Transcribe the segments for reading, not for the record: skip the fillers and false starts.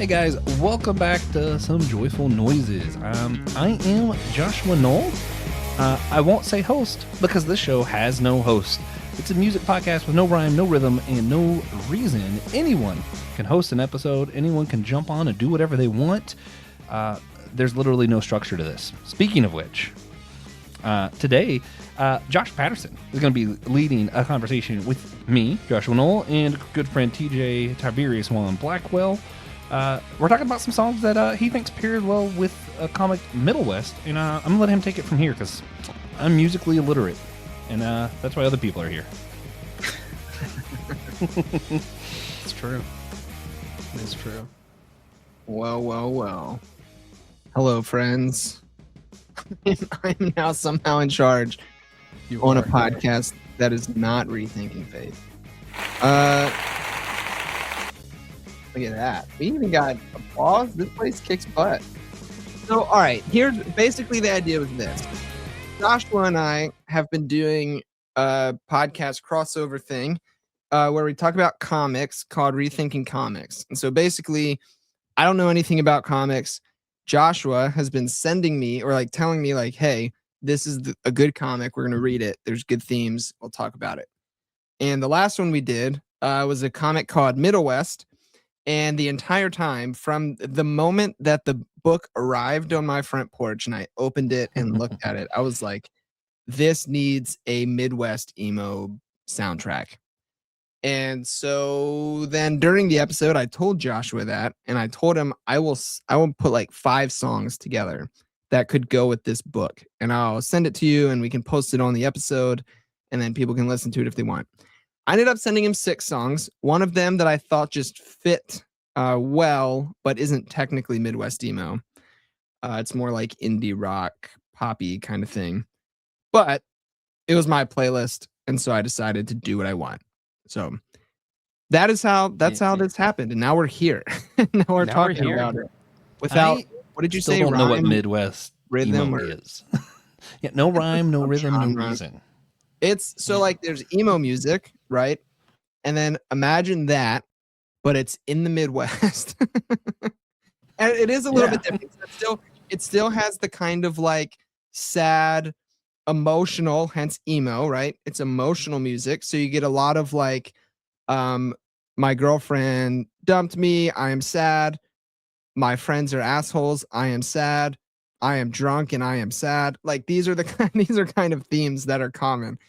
Hey guys, welcome back to Some Joyful Noises. I am Joshua Noel. I won't say host because this show has no host. It's a music podcast with no rhyme, no rhythm, and no reason. Anyone can host an episode. Anyone can jump on and do whatever they want. There's literally no structure to this. Speaking of which, today, Josh Patterson is going to be leading a conversation with me, Joshua Noel, and good friend TJ Tiberius Juan Blackwell. We're talking about some songs that he thinks paired well with a comic Middlewest, and I'm going to let him take it from here because I'm musically illiterate, and that's why other people are here. It's true. It's true. Well. Hello, friends. I'm now somehow in charge on a podcast that is not Rethinking Faith. Look at that. We even got applause. This place kicks butt. So, all right. Here's basically the idea with this. Joshua and I have been doing a podcast crossover thing where we talk about comics called Rethinking Comics. And so basically, I don't know anything about comics. Joshua has been sending me or like telling me like, hey, this is a good comic. We're going to read it. There's good themes. We'll talk about it. And the last one we did was a comic called Middlewest. And the entire time, from the moment that the book arrived on my front porch and I opened it and looked at it, I was like, this needs a Midwest Emo soundtrack. And so then during the episode, I told Joshua that, and I told him I will put like 5 songs together that could go with this book, and I'll send it to you, and we can post it on the episode, and then people can listen to it if they want. I ended up sending him 6 songs. One of them that I thought just fit well, but isn't technically Midwest Emo. It's more like indie rock, poppy kind of thing. But it was my playlist, and so I decided to do what I want. So that's how this happened, and now we're here. Now we're talking about it. Without what did you say? Don't know what Rhyme, Midwest rhythm emo or is. Yeah, no rhyme, no rhythm, genre. no reason. It's so like there's emo music, right? And then imagine that, but it's in the Midwest. And it is a little bit different. It still has the kind of like sad, emotional, hence emo, right? It's emotional music. So you get a lot of like, my girlfriend dumped me. I am sad. My friends are assholes. I am sad. I am drunk and I am sad. Like these are kind of themes that are common.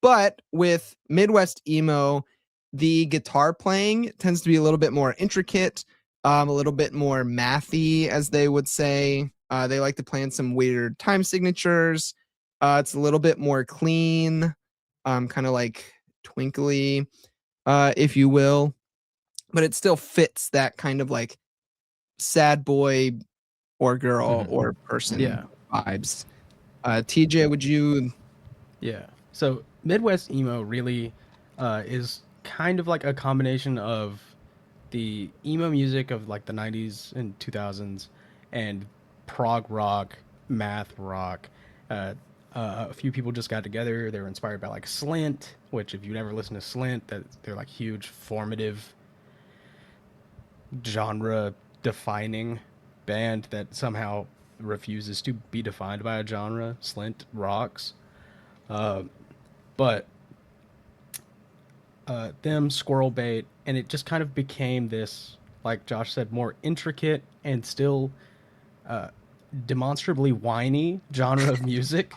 But with Midwest Emo, the guitar playing tends to be a little bit more intricate, a little bit more mathy, as they would say. They like to play in some weird time signatures. It's a little bit more clean, kind of like twinkly, if you will. But it still fits that kind of like sad boy or girl or person vibes. TJ, would you... Yeah. So Midwest Emo really is kind of like a combination of the emo music of like the 90s and 2000s and prog rock, math rock. A few people just got together. They were inspired by like Slint, which if you never listen to Slint, that they're like huge formative genre defining band that somehow refuses to be defined by a genre. Slint rocks. But them, Squirrel Bait, and it just kind of became this, like Josh said, more intricate and still demonstrably whiny genre of music.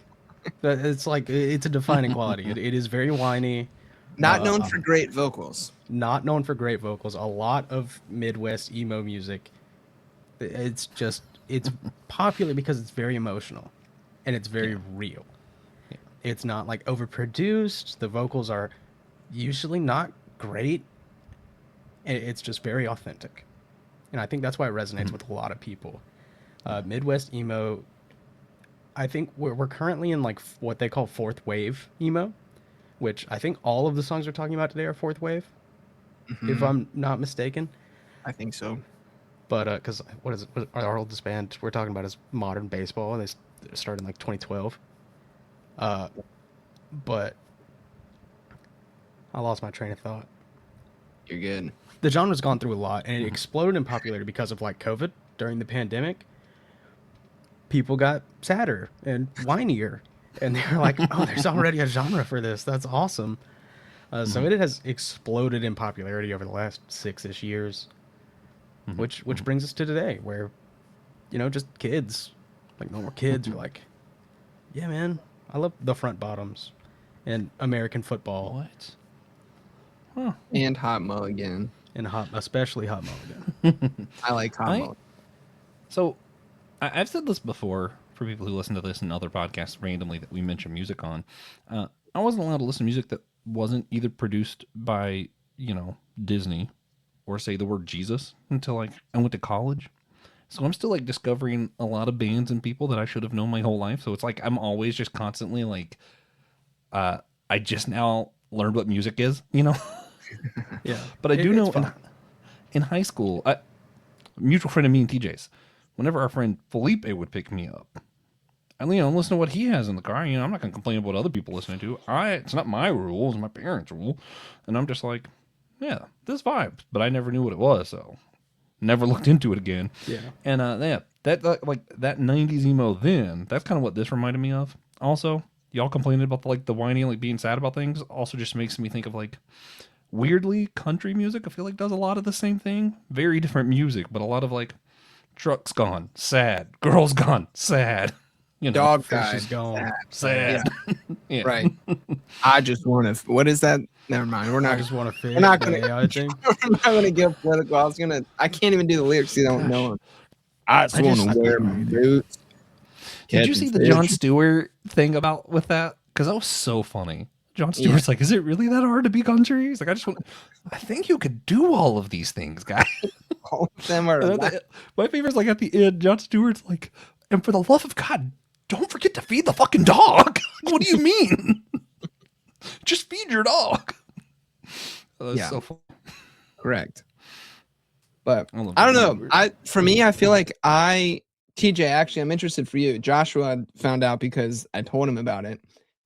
It's like, it's a defining quality. It is very whiny. Not known for great vocals. Not known for great vocals. A lot of Midwest emo music, it's popular because it's very emotional and it's very real. It's not like overproduced. The vocals are usually not great. It's just very authentic. And I think that's why it resonates with a lot of people. Midwest emo, I think we're currently in like what they call fourth wave emo, which I think all of the songs we're talking about today are fourth wave, if I'm not mistaken. I think so. But because what our oldest band we're talking about is Modern Baseball, and they started in like 2012. But I lost my train of thought. You're good. The genre's gone through a lot, and it exploded in popularity because of like COVID during the pandemic. People got sadder and whinier, and they're like, "Oh, there's already a genre for this. That's awesome." So it has exploded in popularity over the last 6-ish years, which brings us to today, where just kids, like normal kids, are like, "Yeah, man, I love the front bottoms and American football." What? And Hot Mulligan. And especially Hot Mulligan. I like Hot Mulligan. So, I've said this before for people who listen to this and other podcasts randomly that we mention music on. I wasn't allowed to listen to music that wasn't either produced by, Disney or say the word Jesus until like I went to college. So I'm still like discovering a lot of bands and people that I should have known my whole life. So it's like I'm always just constantly like, I just now learned what music is, Yeah. But I do know in high school, a mutual friend of me and TJ's, whenever our friend Felipe would pick me up, and listen to what he has in the car. I'm not gonna complain about what other people listening to. It's not my rule, it's my parents' rule. And I'm just like, yeah, this vibes. But I never knew what it was, so never looked into it again. Yeah. And that like that 90s emo then, that's kind of what this reminded me of. Also, y'all complaining about the whiny, like being sad about things, also just makes me think of like weirdly country music. I feel like does a lot of the same thing. Very different music, but a lot of like trucks gone, sad, girls gone, sad. Dog Fish guy. is gone. Sad. Yeah. Right. I just want to. What is that? Never mind. We're I not. just want to fish. We're not gonna. I think. We're not gonna get political. I can't even do the lyrics. You don't know them. I just want to wear my boots. Did you see the Jon Stewart thing about with that? Because that was so funny. Jon Stewart's like, is it really that hard to be country? He's like, I think you could do all of these things, guys. All of them are. My favorite's like at the end, Jon Stewart's like, and for the love of God, don't forget to feed the fucking dog. What do you mean? Just feed your dog. That's so fun. Correct. But I don't know. For me, I feel like TJ, actually, I'm interested for you. Joshua found out because I told him about it.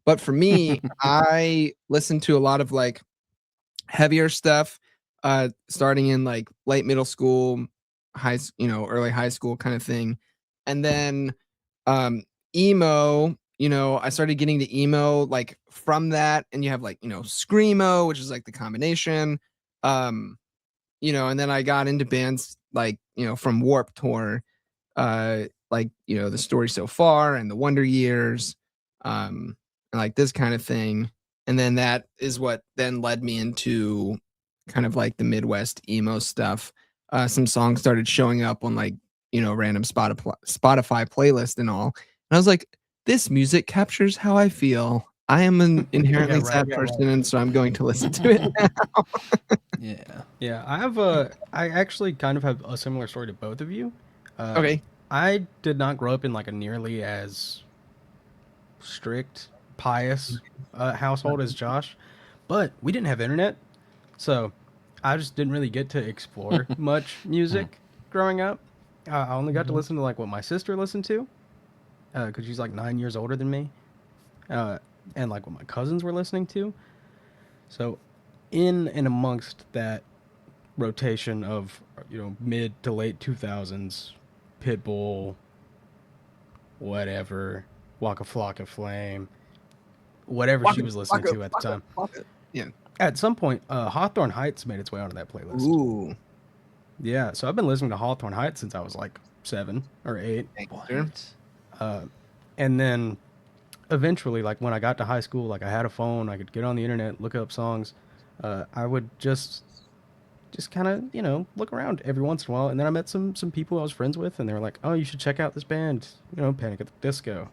But for me, I listened to a lot of like heavier stuff, starting in like late middle school, early high school kind of thing. And then emo, I started getting to emo like from that. And you have like, screamo, which is like the combination. And then I got into bands like, from Warped Tour, like, The Story So Far and the Wonder Years, and like this kind of thing. And then that is what then led me into kind of like the Midwest emo stuff. Some songs started showing up on like, random Spotify playlist and all. And I was like, this music captures how I feel. I am an inherently sad person, and so I'm going to listen to it now. Yeah. I actually kind of have a similar story to both of you. Okay. I did not grow up in like a nearly as strict, pious household as Josh, but we didn't have internet, so I just didn't really get to explore much music growing up. I only got to listen to like what my sister listened to, because she's like 9 years older than me, and like what my cousins were listening to. So in and amongst that rotation of mid to late 2000s, Pitbull, whatever, Waka Flocka Flame, whatever she was listening to at the time. Yeah. At some point, Hawthorne Heights made its way onto that playlist. Ooh. Yeah, so I've been listening to Hawthorne Heights since I was like 7 or 8. And then eventually, like when I got to high school, like I had a phone, I could get on the internet, look up songs. I would just kind of, look around every once in a while. And then I met some people I was friends with, and they were like, oh, you should check out this band, Panic at the Disco.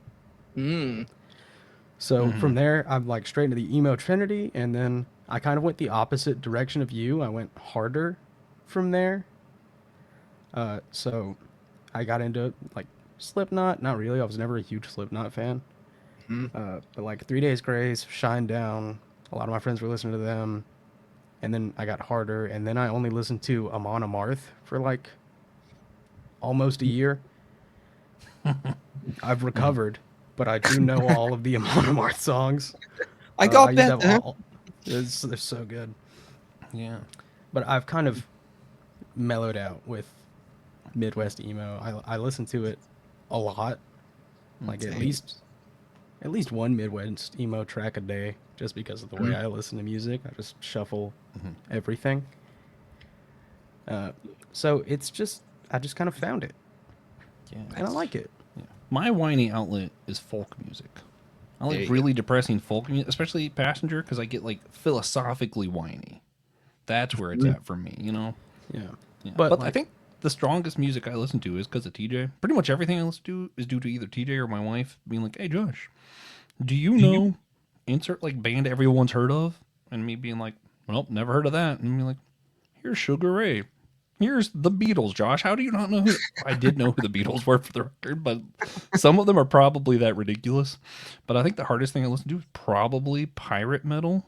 So from there, I'm like straight into the emo trinity, and then I kind of went the opposite direction of you. I went harder from there. So I got into like Slipknot. Not really. I was never a huge Slipknot fan. But like 3 Days Grace, Shine Down, a lot of my friends were listening to them. And then I got harder, and then I only listened to Amon Amarth for like almost a year. I've recovered, but I do know all of the Amon Amarth songs. I got that. They're so good. Yeah. But I've kind of mellowed out with Midwest emo. I listen to it a lot, like at least one Midwest emo track a day, just because of the way I listen to music. I just shuffle everything. So it's just I just kind of found it, and I like it. Yeah. My whiny outlet is folk music. I like really depressing folk music, especially Passenger, because I get like philosophically whiny. That's where it's at for me, you know? Yeah. But like, I think the strongest music I listen to is because of TJ. Pretty much everything I listen to is due to either TJ or my wife being like, hey, Josh, do you know insert like band everyone's heard of? And me being like, well, never heard of that. And me like, here's Sugar Ray. Here's the Beatles, Josh. How do you not know who? I did know who the Beatles were for the record, but some of them are probably that ridiculous. But I think the hardest thing I listen to is probably pirate metal.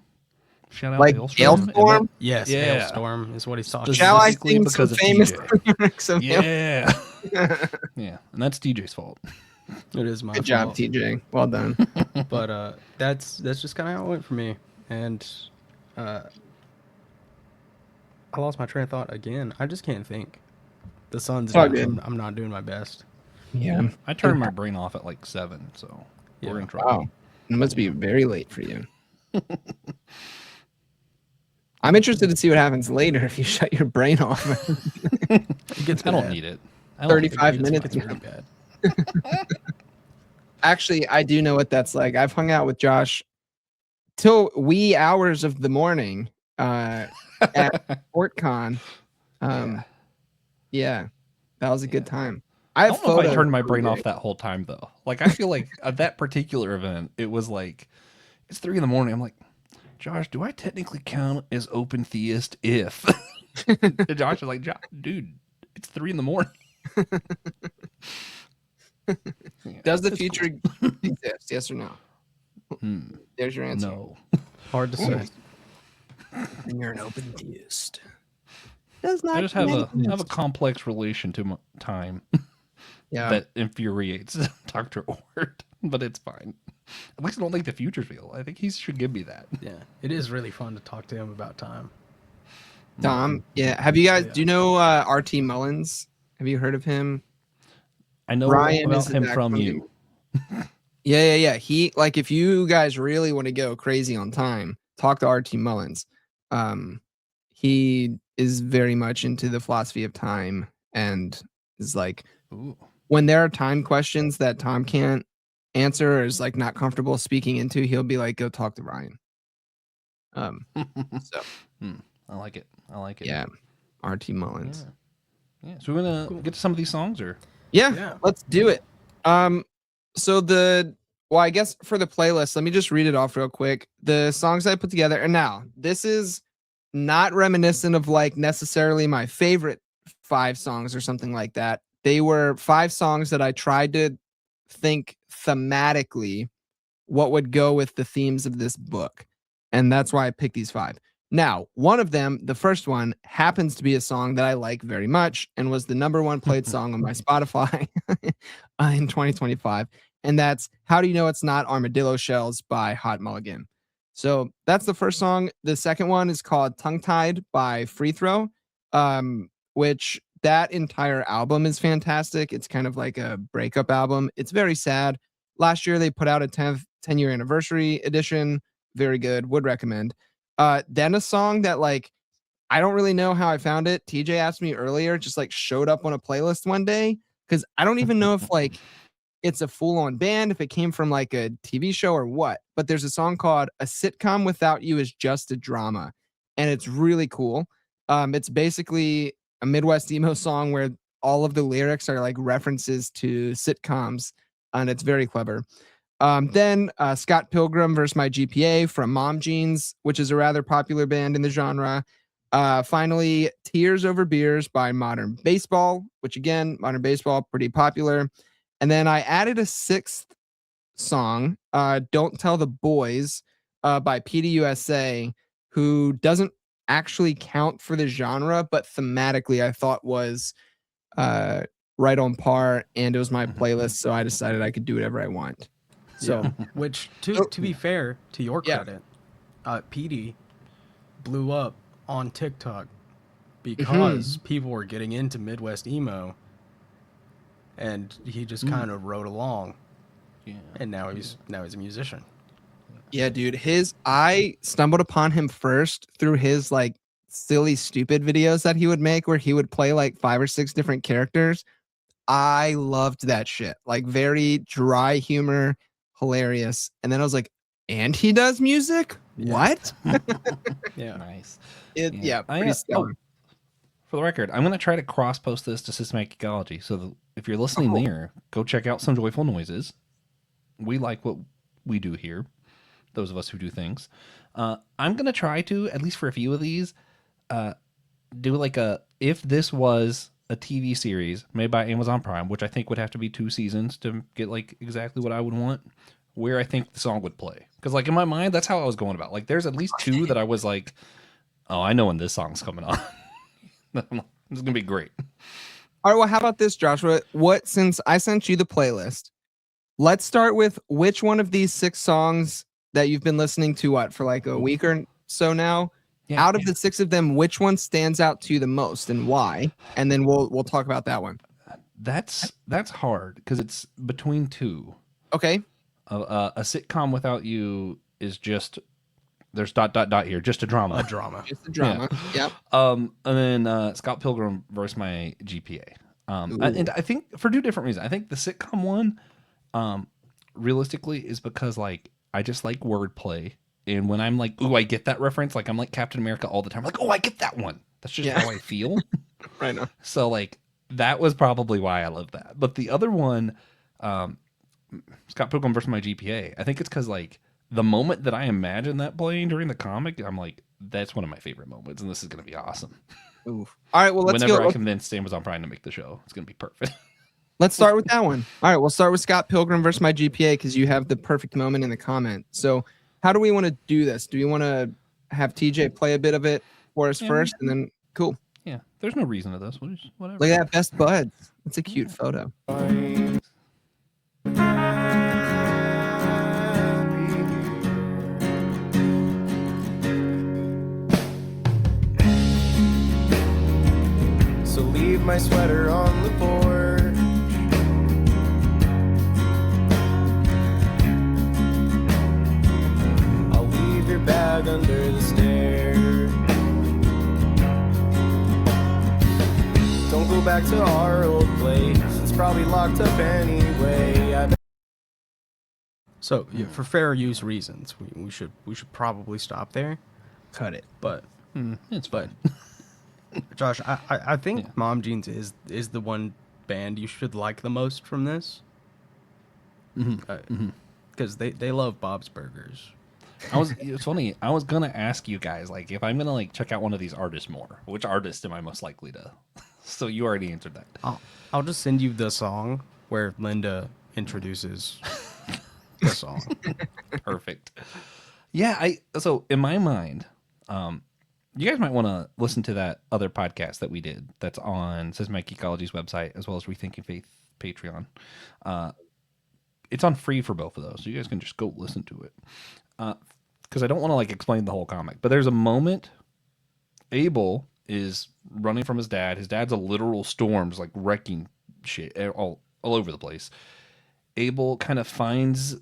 Shout out like Hailstorm. Hailstorm? Yes, Yeah. Hailstorm is what he's talking Shall about. I Specifically sing because some of famous TJ. lyrics of Yeah. Yeah. And that's TJ's fault. It is my Good job, fault. TJ. Well done. But that's just kind of how it went for me. And I lost my train of thought again. I just can't think. The sun's all down. good. I'm not doing my best. Yeah. I turned my brain off at like 7, so we're in trouble. Wow. It must be very late for you. I'm interested to see what happens later if you shut your brain off. It gets I don't bad. need it. I don't 35 It minutes. gets really bad. Actually, I do know what that's like. I've hung out with Josh till wee hours of the morning at FortCon. Yeah, that was a good time. I have don't know if I photos turned my from brain the off day. that whole time though. Like I feel like at that particular event, it was like it's 3 a.m. I'm like, Josh, do I technically count as open theist if? And Josh is like, dude, it's 3 a.m. Yeah, Does the it's future cool. exist? Yes or no? There's your answer. No. Hard to say. And you're an open theist. Does not I just have exist. a complex relation to time Yeah. that infuriates Dr. Ord, but it's fine. At least I don't think the future's real. I think he should give me that. Yeah, it is really fun to talk to him about time. Tom, yeah. Have you guys? Yeah. Do you know RT Mullins? Have you heard of him? I know Ryan about is him from actually- you. Yeah. He like if you guys really want to go crazy on time, talk to RT Mullins. He is very much into the philosophy of time and is like Ooh. when there are time questions that Tom can't answer or is like not comfortable speaking into, he'll be like, go talk to Ryan. So I like it. yeah, RT Mullins. Yeah. So we're gonna get to some of these songs, or Yeah, let's do it. So I guess for the playlist, let me just read it off real quick. The songs I put together, and now this is not reminiscent of like necessarily my favorite 5 songs or something like that. They were 5 songs that I tried to think thematically what would go with the themes of this book. And that's why I picked these 5. Now, one of them, the first one, happens to be a song that I like very much and was the #1 played song on my Spotify in 2025. And that's How Do You Know It's Not Armadillo Shells by Hot Mulligan. So that's the first song. The second one is called Tongue Tied by Free Throw, which that entire album is fantastic. It's kind of like a breakup album. It's very sad. Last year, they put out a 10-year anniversary edition. Very good. Would recommend. Then a song that like, I don't really know how I found it. TJ asked me earlier, just like showed up on a playlist one day. Cause I don't even know if like it's a full on band, if it came from like a TV show or what, but there's a song called A Sitcom Without You Is Just a Drama. And it's really cool. It's basically a Midwest emo song where all of the lyrics are like references to sitcoms and it's very clever. Then Scott Pilgrim vs. My GPA from Mom Jeans, which is a rather popular band in the genre. Finally, Tears Over Beers by Modern Baseball, which again, Modern Baseball, pretty popular. And then I added a 6th song, Don't Tell the Boys by PDUSA, who doesn't actually count for the genre, but thematically I thought was right on par, and it was my playlist, so I decided I could do whatever I want. So, Which, to be fair, to your Yeah. credit, PD blew up on TikTok because people were getting into Midwest emo, and he just kind of rode along. Yeah. And now he's a musician. Yeah, dude. I stumbled upon him first through his like silly, stupid videos that he would make where he would play like 5 or 6 different characters. I loved that shit. Like very dry humor, hilarious. And then I was like, and he does music? Yeah. What? Yeah. Nice. Pretty stellar. For the record, I'm going to try to cross-post this to Systematic Ecology. So if you're listening there, go check out Some Joyful Noises. We like what we do here, those of us who do things. I'm going to try to, at least for a few of these, do like if this was a TV series made by Amazon Prime, which I think would have to be 2 seasons to get like exactly what I would want, where I think the song would play. Because like in my mind, that's how I was going about. Like there's at least 2 that I was like, oh, I know when this song's coming on. This is gonna be great. All right, well, how about this, Joshua? Since I sent you the playlist, let's start with which one of these 6 songs that you've been listening to for like a week or so now. Yeah, Out of the 6 of them, which one stands out to you the most and why? And then we'll talk about that one. That's hard because it's between 2. Okay. A sitcom without you is just there's ... here, just a drama. A drama. Just a drama. Yeah. Yep. And then Scott Pilgrim versus my GPA. And I think for 2 different reasons. I think the sitcom one, realistically, is because like I just like wordplay. And when I'm like, ooh, I get that reference, like I'm like Captain America all the time. I'm like, oh, I get that one. That's just how I feel. Right now. So like that was probably why I love that. But the other one, Scott Pilgrim versus my GPA, I think it's because like the moment that I imagine that playing during the comic, I'm like, that's one of my favorite moments, and this is gonna be awesome. Oof. All right, well, Whenever I convinced Amazon Prime to make the show, it's gonna be perfect. Let's start with that one. All right, we'll start with Scott Pilgrim versus my GPA because you have the perfect moment in the comment. So how do we want to do this? Do we want to have TJ play a bit of it for us first, and then cool? Yeah, there's no reason to this. We'll just, whatever. Look at that, best buds. It's a cute photo. So leave my sweater on the porch. I'll leave your bag under the stairs. Don't go back to our old place. It's probably locked up anyway. So yeah, for fair use reasons, we should probably stop there. Cut it. But It's fine. Josh, I think Mom Jeans is the one band you should like the most from this. Because they love Bob's Burgers. It's funny. I was gonna ask you guys, like, if I'm gonna like check out one of these artists more, which artist am I most likely to? So you already answered that. I'll just send you the song where Linda introduces the song. Perfect. Yeah, so in my mind, you guys might want to listen to that other podcast that we did that's on Systematic Ecology's website as well as Rethinking Faith Patreon. It's on free for both of those, so you guys can just go listen to it. Because I don't want to like explain the whole comic, but there's a moment Abel is running from his dad. His dad's a literal storm, just like wrecking shit all over the place. Abel kind of finds,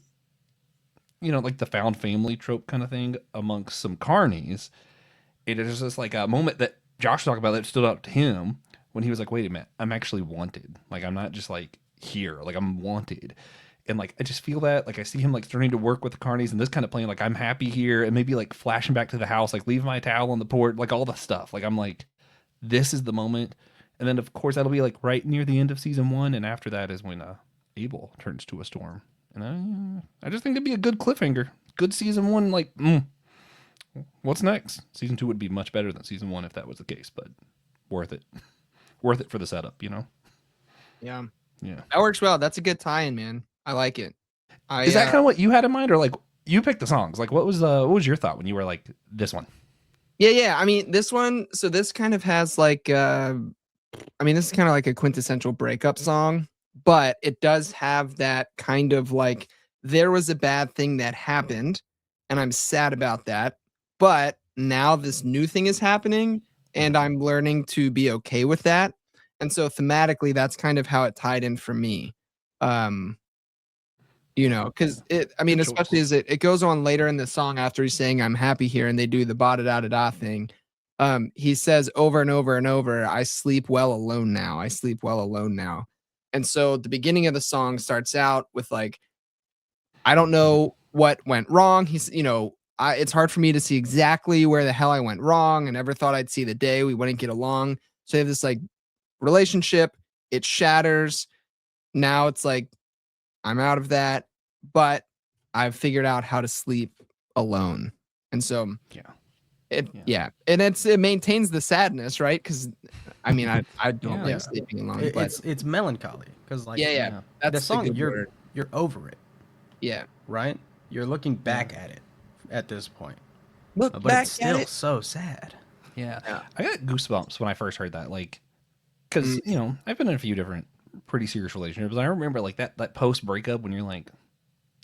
like the found family trope kind of thing amongst some carnies. It is just like a moment that Josh talked about that stood out to him when he was like, wait a minute, I'm actually wanted. Like, I'm not just like here, like I'm wanted. And like, I just feel that, like, I see him like starting to work with the carnies and this kind of playing, like, I'm happy here, and maybe like flashing back to the house, like leave my towel on the porch, like all the stuff. Like, I'm like, this is the moment. And then of course that'll be like right near the end of season 1. And after that is when Abel turns to a storm. And I just think it'd be a good cliffhanger. Good season 1. Like, what's next? Season 2 would be much better than season 1 if that was the case, but worth it. Worth it for the setup, Yeah. Yeah. That works well. That's a good tie-in, man. I like it. Is that kind of what you had in mind, or like you picked the songs? Like, what was your thought when you were like this one? Yeah. I mean, this one. So this kind of has like, this is kind of like a quintessential breakup song, but it does have that kind of like there was a bad thing that happened, and I'm sad about that. But now this new thing is happening, and I'm learning to be okay with that. And so thematically, that's kind of how it tied in for me. You know, because I mean, Good especially choice. as it goes on later in the song after he's saying I'm happy here and they do the ba da da da da thing. He says over and over and over, I sleep well alone now. I sleep well alone now. And so the beginning of the song starts out with like, I don't know what went wrong. He's, you know, it's hard for me to see exactly where the hell I went wrong. I never thought I'd see the day we wouldn't get along. So you have this like relationship, it shatters. Now it's like, I'm out of that, but I've figured out how to sleep alone. And so, and it maintains the sadness, right? Because I mean, I don't like sleeping alone, but It's melancholy because like that's the song a good word. you're over it, Yeah, right? You're looking back at it at this point, look but back it's still at it. so sad. Yeah. I got goosebumps when I first heard that, like, because you know I've been in a few different pretty serious relationships. I remember like that post breakup when you're like,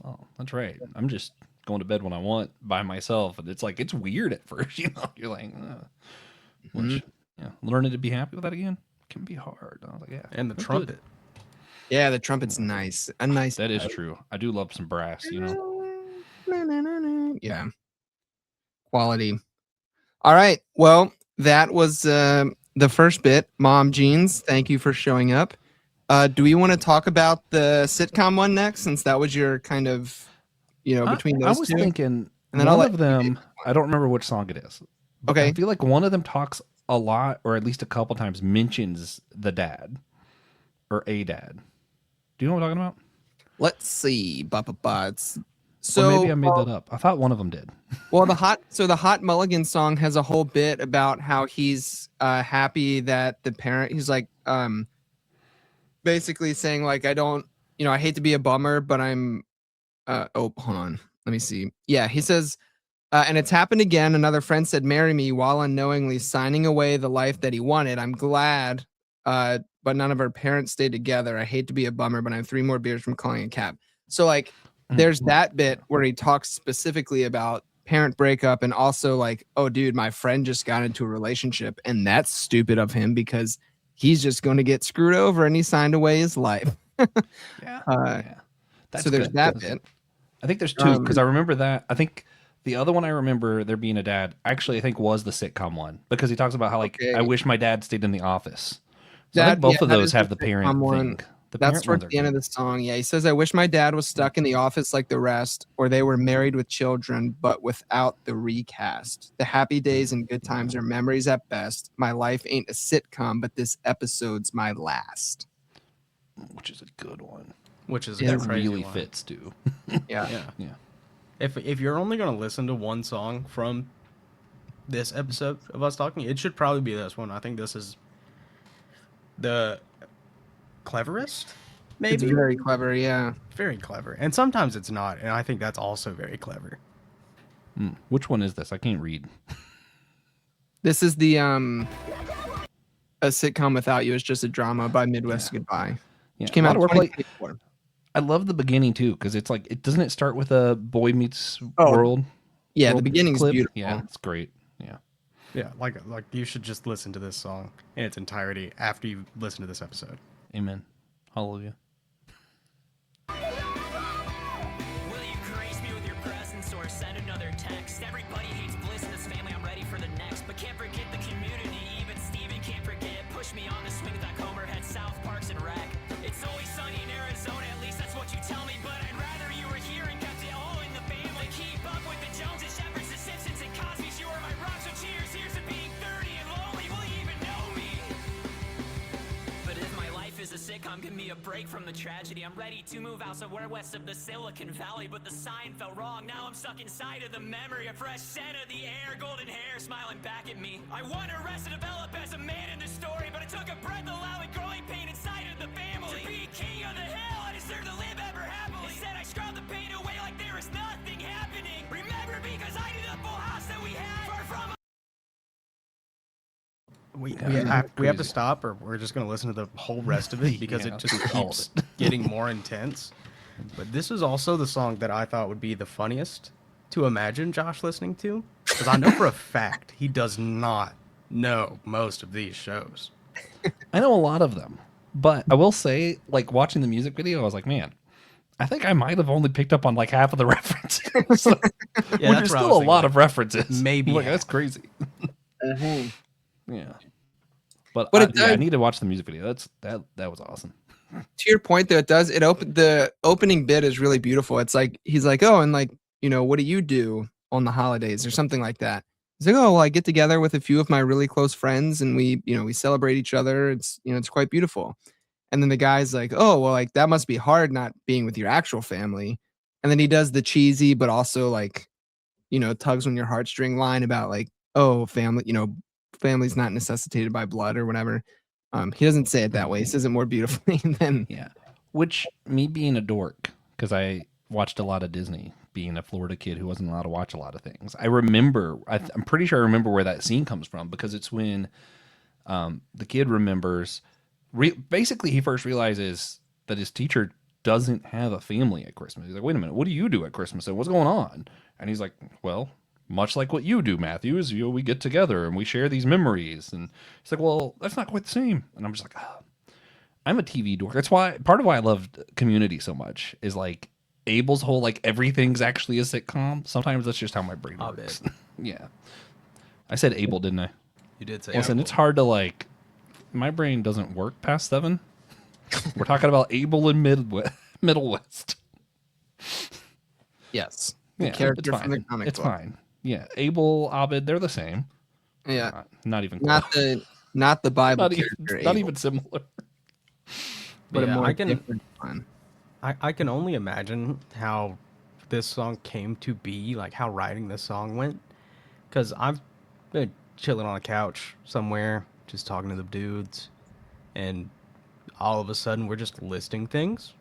oh, that's right. I'm just going to bed when I want by myself, and it's like it's weird at first. You know, you're like, learning to be happy with that again can be hard. I was like, yeah, And the trumpet. Yeah, the trumpet's nice. A nice. That is true. I do love some brass. You know. Yeah. Quality. All right. Well, that was the first bit. Mom Jeans, thank you for showing up. Do we want to talk about the sitcom one next, since that was your kind of, you know, between those two? I was thinking and then one of them, I don't remember which song it is. Okay. I feel like one of them talks a lot, or at least a couple times mentions the dad or a dad. Do you know what I'm talking about? Let's see. It's So maybe I made that up. I thought one of them did. Well, the Hot Mulligan song has a whole bit about how he's happy that the parent, he's like basically saying like, I don't, you know, I hate to be a bummer, but I'm hold on. Let me see. Yeah, he says, and it's happened again. Another friend said, marry me, while unknowingly signing away the life that he wanted. I'm glad, but none of our parents stayed together. I hate to be a bummer, but I'm 3 more beers from calling a cab. So like, there's that bit where he talks specifically about parent breakup, and also like, oh dude, my friend just got into a relationship and that's stupid of him because he's just going to get screwed over and he signed away his life. That's so there's good. that bit. I think there's 2 because I remember that. I think the other one I remember there being a dad, actually I think was the sitcom one, because he talks about how like I wish my dad stayed in the office. So I think both of those have the parent thing. That's towards the end of the song. Yeah, he says, I wish my dad was stuck in the office like the rest, or they were married with children, but without the recast. The happy days and good times are memories at best. My life ain't a sitcom, but this episode's my last. Which is a good one. Which is it really fits too. Yeah. If you're only going to listen to one song from this episode of us talking, it should probably be this one. I think this is the cleverest, maybe. It's very clever, yeah. Very clever. And sometimes it's not, and I think that's also very clever. Which one is this? I can't read. This is the A Sitcom Without You Is Just a Drama by Midwest Goodbye. Yeah. Which came out in 2024. I love the beginning too, because it's like, doesn't it start with a boy meets world? Yeah, world the beginning's clip? beautiful. Yeah, it's great. Yeah. Yeah, like you should just listen to this song in its entirety after you listen to this episode. Amen. Hallelujah. Will you grace me with your presence or send another text? Everybody hates bliss in this family, I'm ready for the next. But can't forget the community, even Steven can't forget. Push me on the swing that Comer head South Parks and Rec. It's always sunny in Arizona, at least that's what you tell me. But I'd rather you were here and kept it all in the family. Keep up with the Joneses, Shepherds, the Simpsons, and Cosby's. You are my rock, so cheers. Here's to being 30 and lonely. Will you even know me? But if my life is a sitcom, give me a break from the tragedy. I'm ready to move out somewhere west of the Silicon Valley, but the sign fell wrong. Now I'm stuck inside of the memory, a fresh scent of the air, golden hair smiling back at me. I want to rest and develop as a man in the story, but I took a breath, allowing growing pain inside of the family. To be king of the hill, I deserve to live ever happily. Instead, I scrubbed the pain away like there is nothing happening. Remember, because I did the full house that we had. Far from We have to stop, or we're just going to listen to the whole rest of it because it just keeps getting more intense. But this is also the song that I thought would be the funniest to imagine Josh listening to, because I know for a fact he does not know most of these shows. I know a lot of them, but I will say, like watching the music video, I was like, man, I think I might have only picked up on like half of the references, which Yeah, is that's what I still was a thinking, lot like, of references. maybe like, half. that's crazy. Yeah, but But it yeah, I does- need to watch the music video. That was awesome. To your point, though, the opening bit is really beautiful. It's like he's like, oh, and like, what do you do on the holidays or something like that? He's like, oh, well, I get together with a few of my really close friends and we celebrate each other. It's quite beautiful. And then the guy's like, oh, well, like that must be hard not being with your actual family. And then he does the cheesy, but also like, tugs on your heartstring line about like, oh, family, family's not necessitated by blood or whatever. He doesn't say it that way. He says it more beautifully than Yeah, which me being a dork because I watched a lot of Disney. Being a Florida kid who wasn't allowed to watch a lot of things, I remember. I'm pretty sure I remember where that scene comes from because it's when the kid remembers. Basically, he first realizes that his teacher doesn't have a family at Christmas. He's like, wait a minute, what do you do at Christmas? And what's going on? And he's like, well, much like what you do, Matthew, is we get together and we share these memories. And he's like, well, that's not quite the same. And I'm just like, oh, I'm a TV dork. That's why part of why I loved Community so much is like Abel's whole like everything's actually a sitcom. Sometimes that's just how my brain works. Yeah. I said Abel, didn't I? You did say. Listen, it's hard to like. My brain doesn't work past 7. We're talking about Abel and Middlewest. yes. Yeah, Character it's from the fine. comic It's book. fine. Yeah, Abel, Abed, they're the same. Yeah. Not even Not close. the Bible not even, character. not Abel, even similar. but a Yeah, more I can- different one. I can only imagine how this song came to be, like how writing this song went. Because I've been chilling on a couch somewhere, just talking to the dudes, and all of a sudden we're just listing things.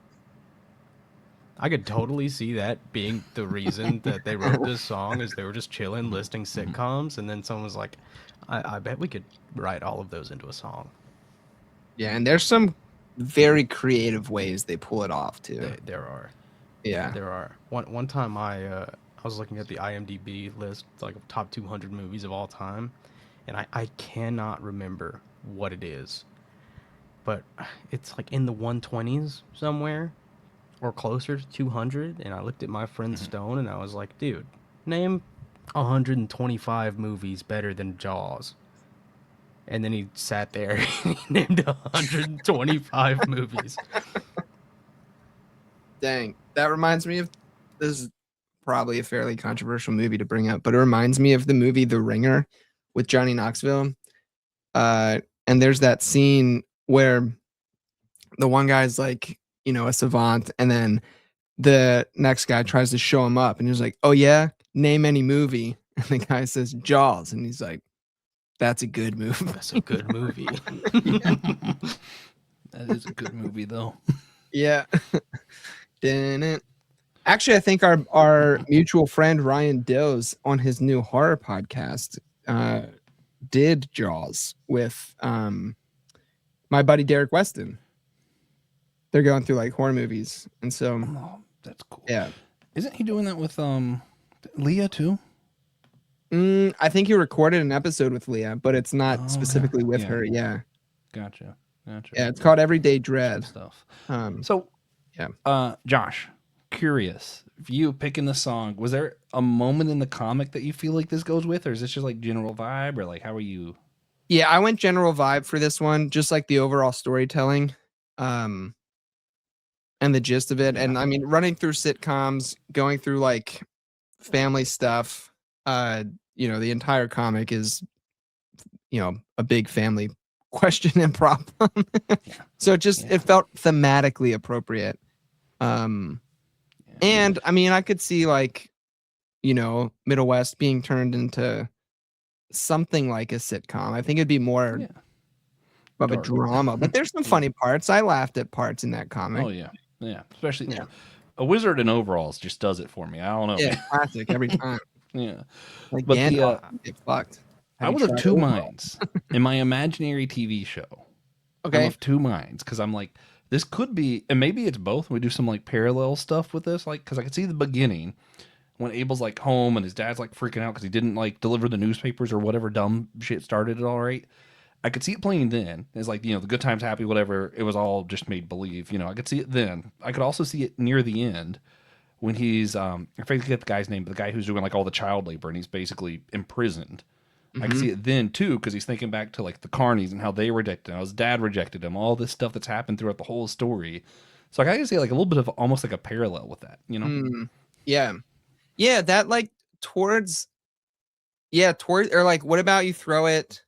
I could totally see that being the reason that they wrote this song, is they were just chilling, listing sitcoms, and then someone was like, I bet we could write all of those into a song. Yeah, and there's some very creative ways they pull it off too. There are. Yeah. There are. One time I was looking at the IMDb list, like of top 200 movies of all time, and I cannot remember what it is, but it's like in the 120s somewhere, or closer to 200. And I looked at my friend Stone, and I was like, dude, name 125 movies better than Jaws. And then he sat there and he named 125 movies. Dang. That reminds me of, this is probably a fairly controversial movie to bring up, but it reminds me of the movie The Ringer with Johnny Knoxville. And there's that scene where the one guy's like, a savant, and then the next guy tries to show him up, and he's like, oh yeah, name any movie. And the guy says Jaws, and he's like, that's a good movie. That's a good movie. That is a good movie, though. Yeah. Actually, I think our mutual friend Ryan Does on his new horror podcast did Jaws with my buddy Derek Weston. They're going through like horror movies, and so Oh, that's cool. yeah. Isn't he doing that with Leah too? I think he recorded an episode with Leah, but it's not Oh, okay. specifically with Yeah. her. Yeah, Gotcha. yeah. It's called Everyday Good Dread. stuff. So So, Josh, curious, if you picking the song, was there a moment in the comic that you feel like this goes with, or is this just like general vibe, or like how are you? yeah, I went general vibe for this one, just like the overall storytelling, and the gist of it. And I mean, running through sitcoms, going through like family stuff. The entire comic is, a big family question and problem. So it felt thematically appropriate. And I mean, I could see like, Middlewest being turned into something like a sitcom. I think it'd be more of a Dark. drama, but there's some funny parts. I laughed at parts in that comic. Oh yeah, especially Yeah. a wizard in overalls just does it for me. I don't know. Yeah, classic every time. Yeah. Like But Gandalf would get fucked. I Have was you of tried two overalls? minds in my imaginary TV show. I'm Okay. of two minds because I'm like, this could be, and maybe it's both. We do some like parallel stuff with this, like because I could see the beginning, when Abel's like home and his dad's like freaking out because he didn't like deliver the newspapers or whatever dumb shit started it all, right? I could see it playing then. It's like, the good times happy, whatever. It was all just made believe. I could see it then. I could also see it near the end when he's I forget the guy's name, but the guy who's doing like all the child labor and he's basically imprisoned. I can see it then too, because he's thinking back to like the carnies and how they rejected him, how his dad rejected him, all this stuff that's happened throughout the whole story. So I can see like a little bit of almost like a parallel with that, Yeah. Yeah, that like towards or like what about you throw it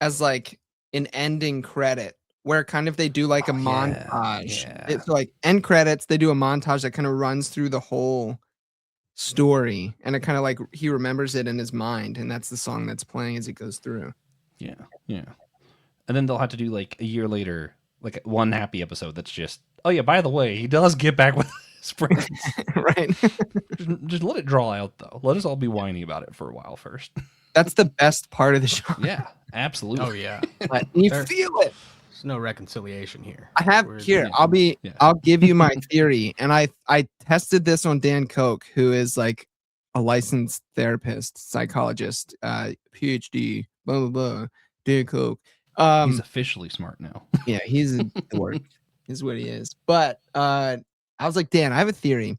as like an ending credit where kind of they do like a montage. yeah. It's like end credits, they do a montage that kind of runs through the whole story and it kind of like he remembers it in his mind and that's the song that's playing as it goes through. Yeah. And then they'll have to do like a year later, like one happy episode that's just, oh yeah, by the way, he does get back with his friends. Right. just let it draw out though. Let us all be whiny about it for a while first. That's the best part of the show. Yeah, absolutely. Oh yeah. But you feel it. There's no reconciliation here. I have here. I'll give you my theory, and I tested this on Dan Koch, who is like a licensed therapist, psychologist, PhD, blah blah blah. Dan Koch. He's officially smart now. Yeah, he's a dork. Is what he is. But I was like, Dan, I have a theory.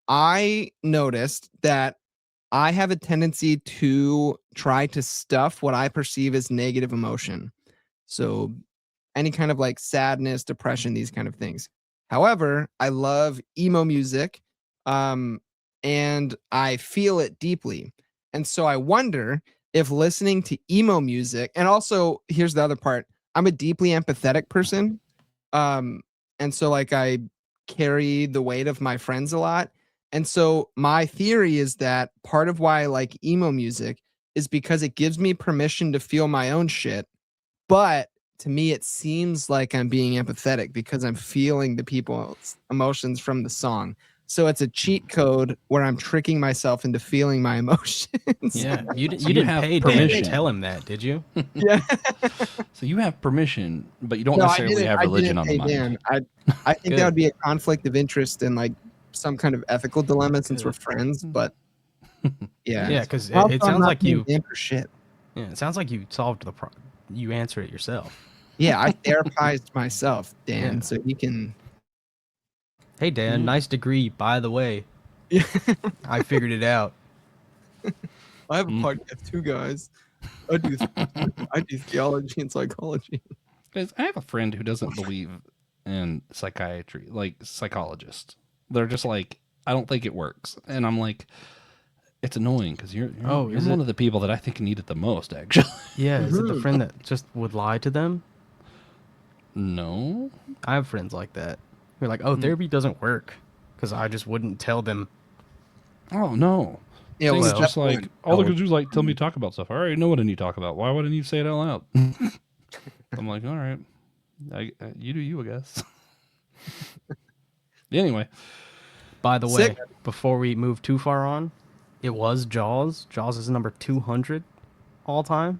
I noticed that I have a tendency to try to stuff what I perceive as negative emotion. So any kind of like sadness, depression, these kind of things. However, I love emo music and I feel it deeply. And so I wonder if listening to emo music, and also here's the other part, I'm a deeply empathetic person. And so like I carry the weight of my friends a lot. And so my theory is that part of why I like emo music is because it gives me permission to feel my own shit. But to me, it seems like I'm being empathetic because I'm feeling the people's emotions from the song. So it's a cheat code where I'm tricking myself into feeling my emotions. Yeah, you So didn't have pay Dan permission. to tell him that, did you? Yeah. So you have permission, but you don't No, I necessarily didn't- have I religion didn't on the pay mind. Dan. I think Good. that would be a conflict of interest and like some kind of ethical dilemma since we're friends. But yeah, Yeah, because Also, it I'm sounds not like paying you. Dan for shit. Yeah, it sounds like you solved the problem. You answer it yourself. Yeah, I therapized myself, Dan, Yeah. so you can. Hey Dan, nice degree, by the way. I figured it out. I have a podcast too, guys. I do theology and psychology. Guys, I have a friend who doesn't believe in psychiatry, like psychologists. They're just like, I don't think it works. And I'm like, it's annoying because you're is one it? of the people that I think need it the most, actually. Yeah, is it the friend that just would lie to them? No. I have friends like that. They're like, oh, therapy doesn't work because I just wouldn't tell them. Oh, no. Yeah, Things well, just like, one. all they could do is like tell me to talk about stuff. I already know what I need to talk about. Why would I need to say it out loud? I'm like, all right. You do you, I guess. Anyway. By the way, Sick. before we move too far on, it was Jaws. Jaws is number 200 all time.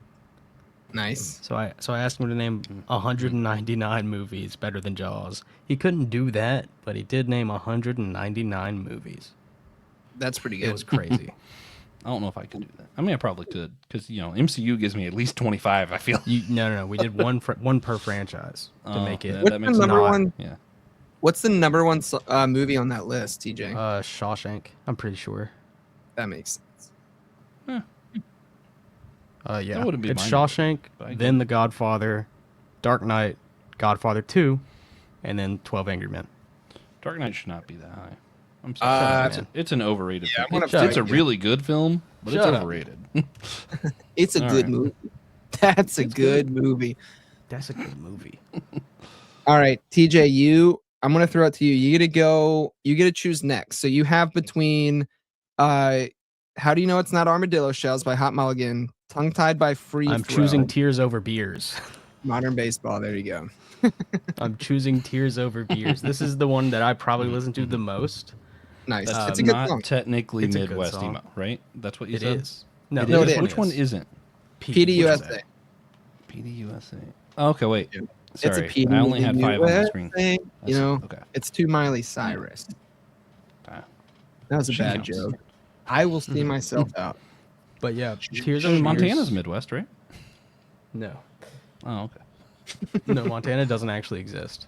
Nice. So I asked him to name 199 movies better than Jaws. He couldn't do that, but he did name 199 movies. That's pretty It good. was crazy. I don't know if I can do that. I mean, I probably could because, MCU gives me at least 25, I feel. No. We did one per franchise to make it. What's the makes number not- one? Yeah. What's the number one movie on that list, TJ? Shawshank. I'm pretty sure. That makes sense. Yeah. wouldn't be It's my Shawshank, but I get then The Godfather, Dark Knight, Godfather 2, and then 12 Angry Men. Dark Knight should not be that high. I'm sorry. It's an overrated yeah, film. I'm gonna It's a fight you. really good film, but Shut it's up. overrated. It's a All good right. movie. That's a good movie. That's a good movie. All right, TJ, I'm gonna throw it to you. You get to choose next. So you have between How Do You Know It's Not Armadillo Shells by Hot Mulligan, Tongue Tied by Free I'm Throw, choosing Tears Over Beers. Modern Baseball. There you go. I'm choosing Tears Over Beers. This is the one that I probably listen to the most. Nice. That's it's a good not song. technically It's a good Midwest song. emo, right? That's what you It said? is. No, It No, is? it is. Which one isn't? PDUSA. PDUSA. Oh, okay, wait. Yeah. Sorry. It's a PD. I only had 5 on the screen. You know, Okay. it's too Miley Cyrus. Okay. That was a bad Counts. joke. I will see myself out. But yeah, Tears I Over mean, Montana's Beers- Midwest, right? No, Oh, okay. no, Montana doesn't actually exist.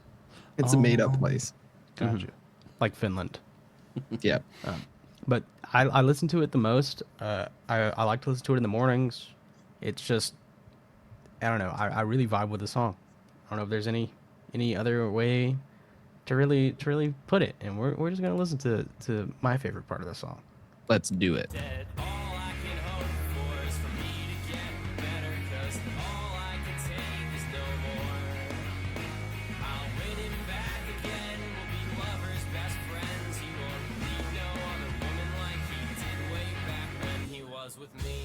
It's a made up Oh. place. Gotcha. Like Finland. Yeah. But I listen to it the most. I like to listen to it in the mornings. It's just, I don't know. I really vibe with the song. I don't know if there's any other way to really put it. And we're just gonna listen to my favorite part of the song. Let's do it. Dead. All I can hope for is for me to get better, 'cause all I can take is no more. I'll win him back again, we'll be lovers, best friends. He won't need no other woman like he did way back when he was with me.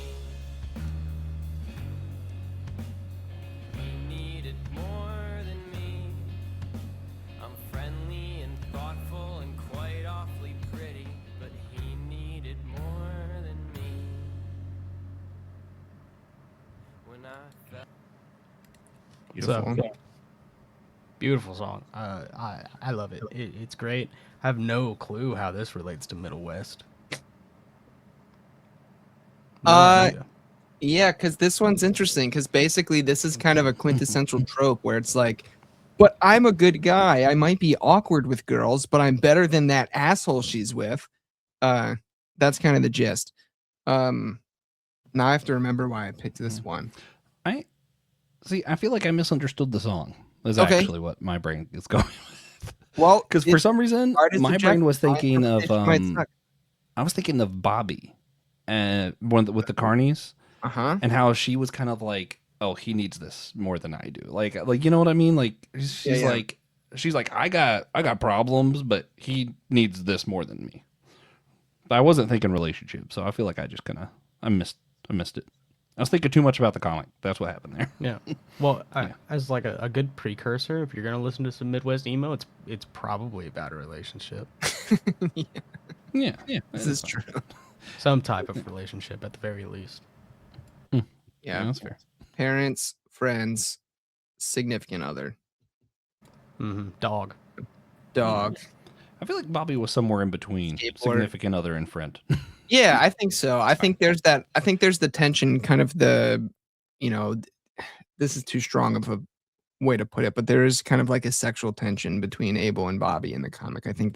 He needed more than me. I'm friendly and thoughtful and quite awfully pretty, but he needed more than me. When I felt Beautiful. So, beautiful song. I love it. It's great. I have no clue how this relates to Middlewest. No idea. Yeah, because this one's interesting. Because basically, this is kind of a quintessential trope where it's like, but I'm a good guy. I might be awkward with girls, but I'm better than that asshole she's with. That's kind of the gist. Now I have to remember why I picked this one. I feel like I misunderstood the song. Is Okay. actually what my brain is going with. Well, Because for some reason, art is my subjective. brain was My thinking of interpretation might suck. I was thinking of Bobby, and with the Carnies, Uh-huh. and how she was kind of like, oh, he needs this more than I do. Like you know what I mean? Like she's Yeah. like, I got problems, but he needs this more than me. But I wasn't thinking relationship, so I feel like I just I missed it. I was thinking too much about the comic. That's what happened there. Yeah. Well, as like a good precursor, if you're gonna listen to some Midwest emo, it's probably about a relationship, Yeah. This is true. some type of relationship at the very least. Yeah. That's fair. Parents, friends, significant other, Dog. dog. I feel like Bobby was somewhere in between Skateboard. significant other and friend. Yeah, I think so. I think there's the tension, kind of the, this is too strong of a way to put it, but there is kind of like a sexual tension between Abel and Bobby in the comic. I think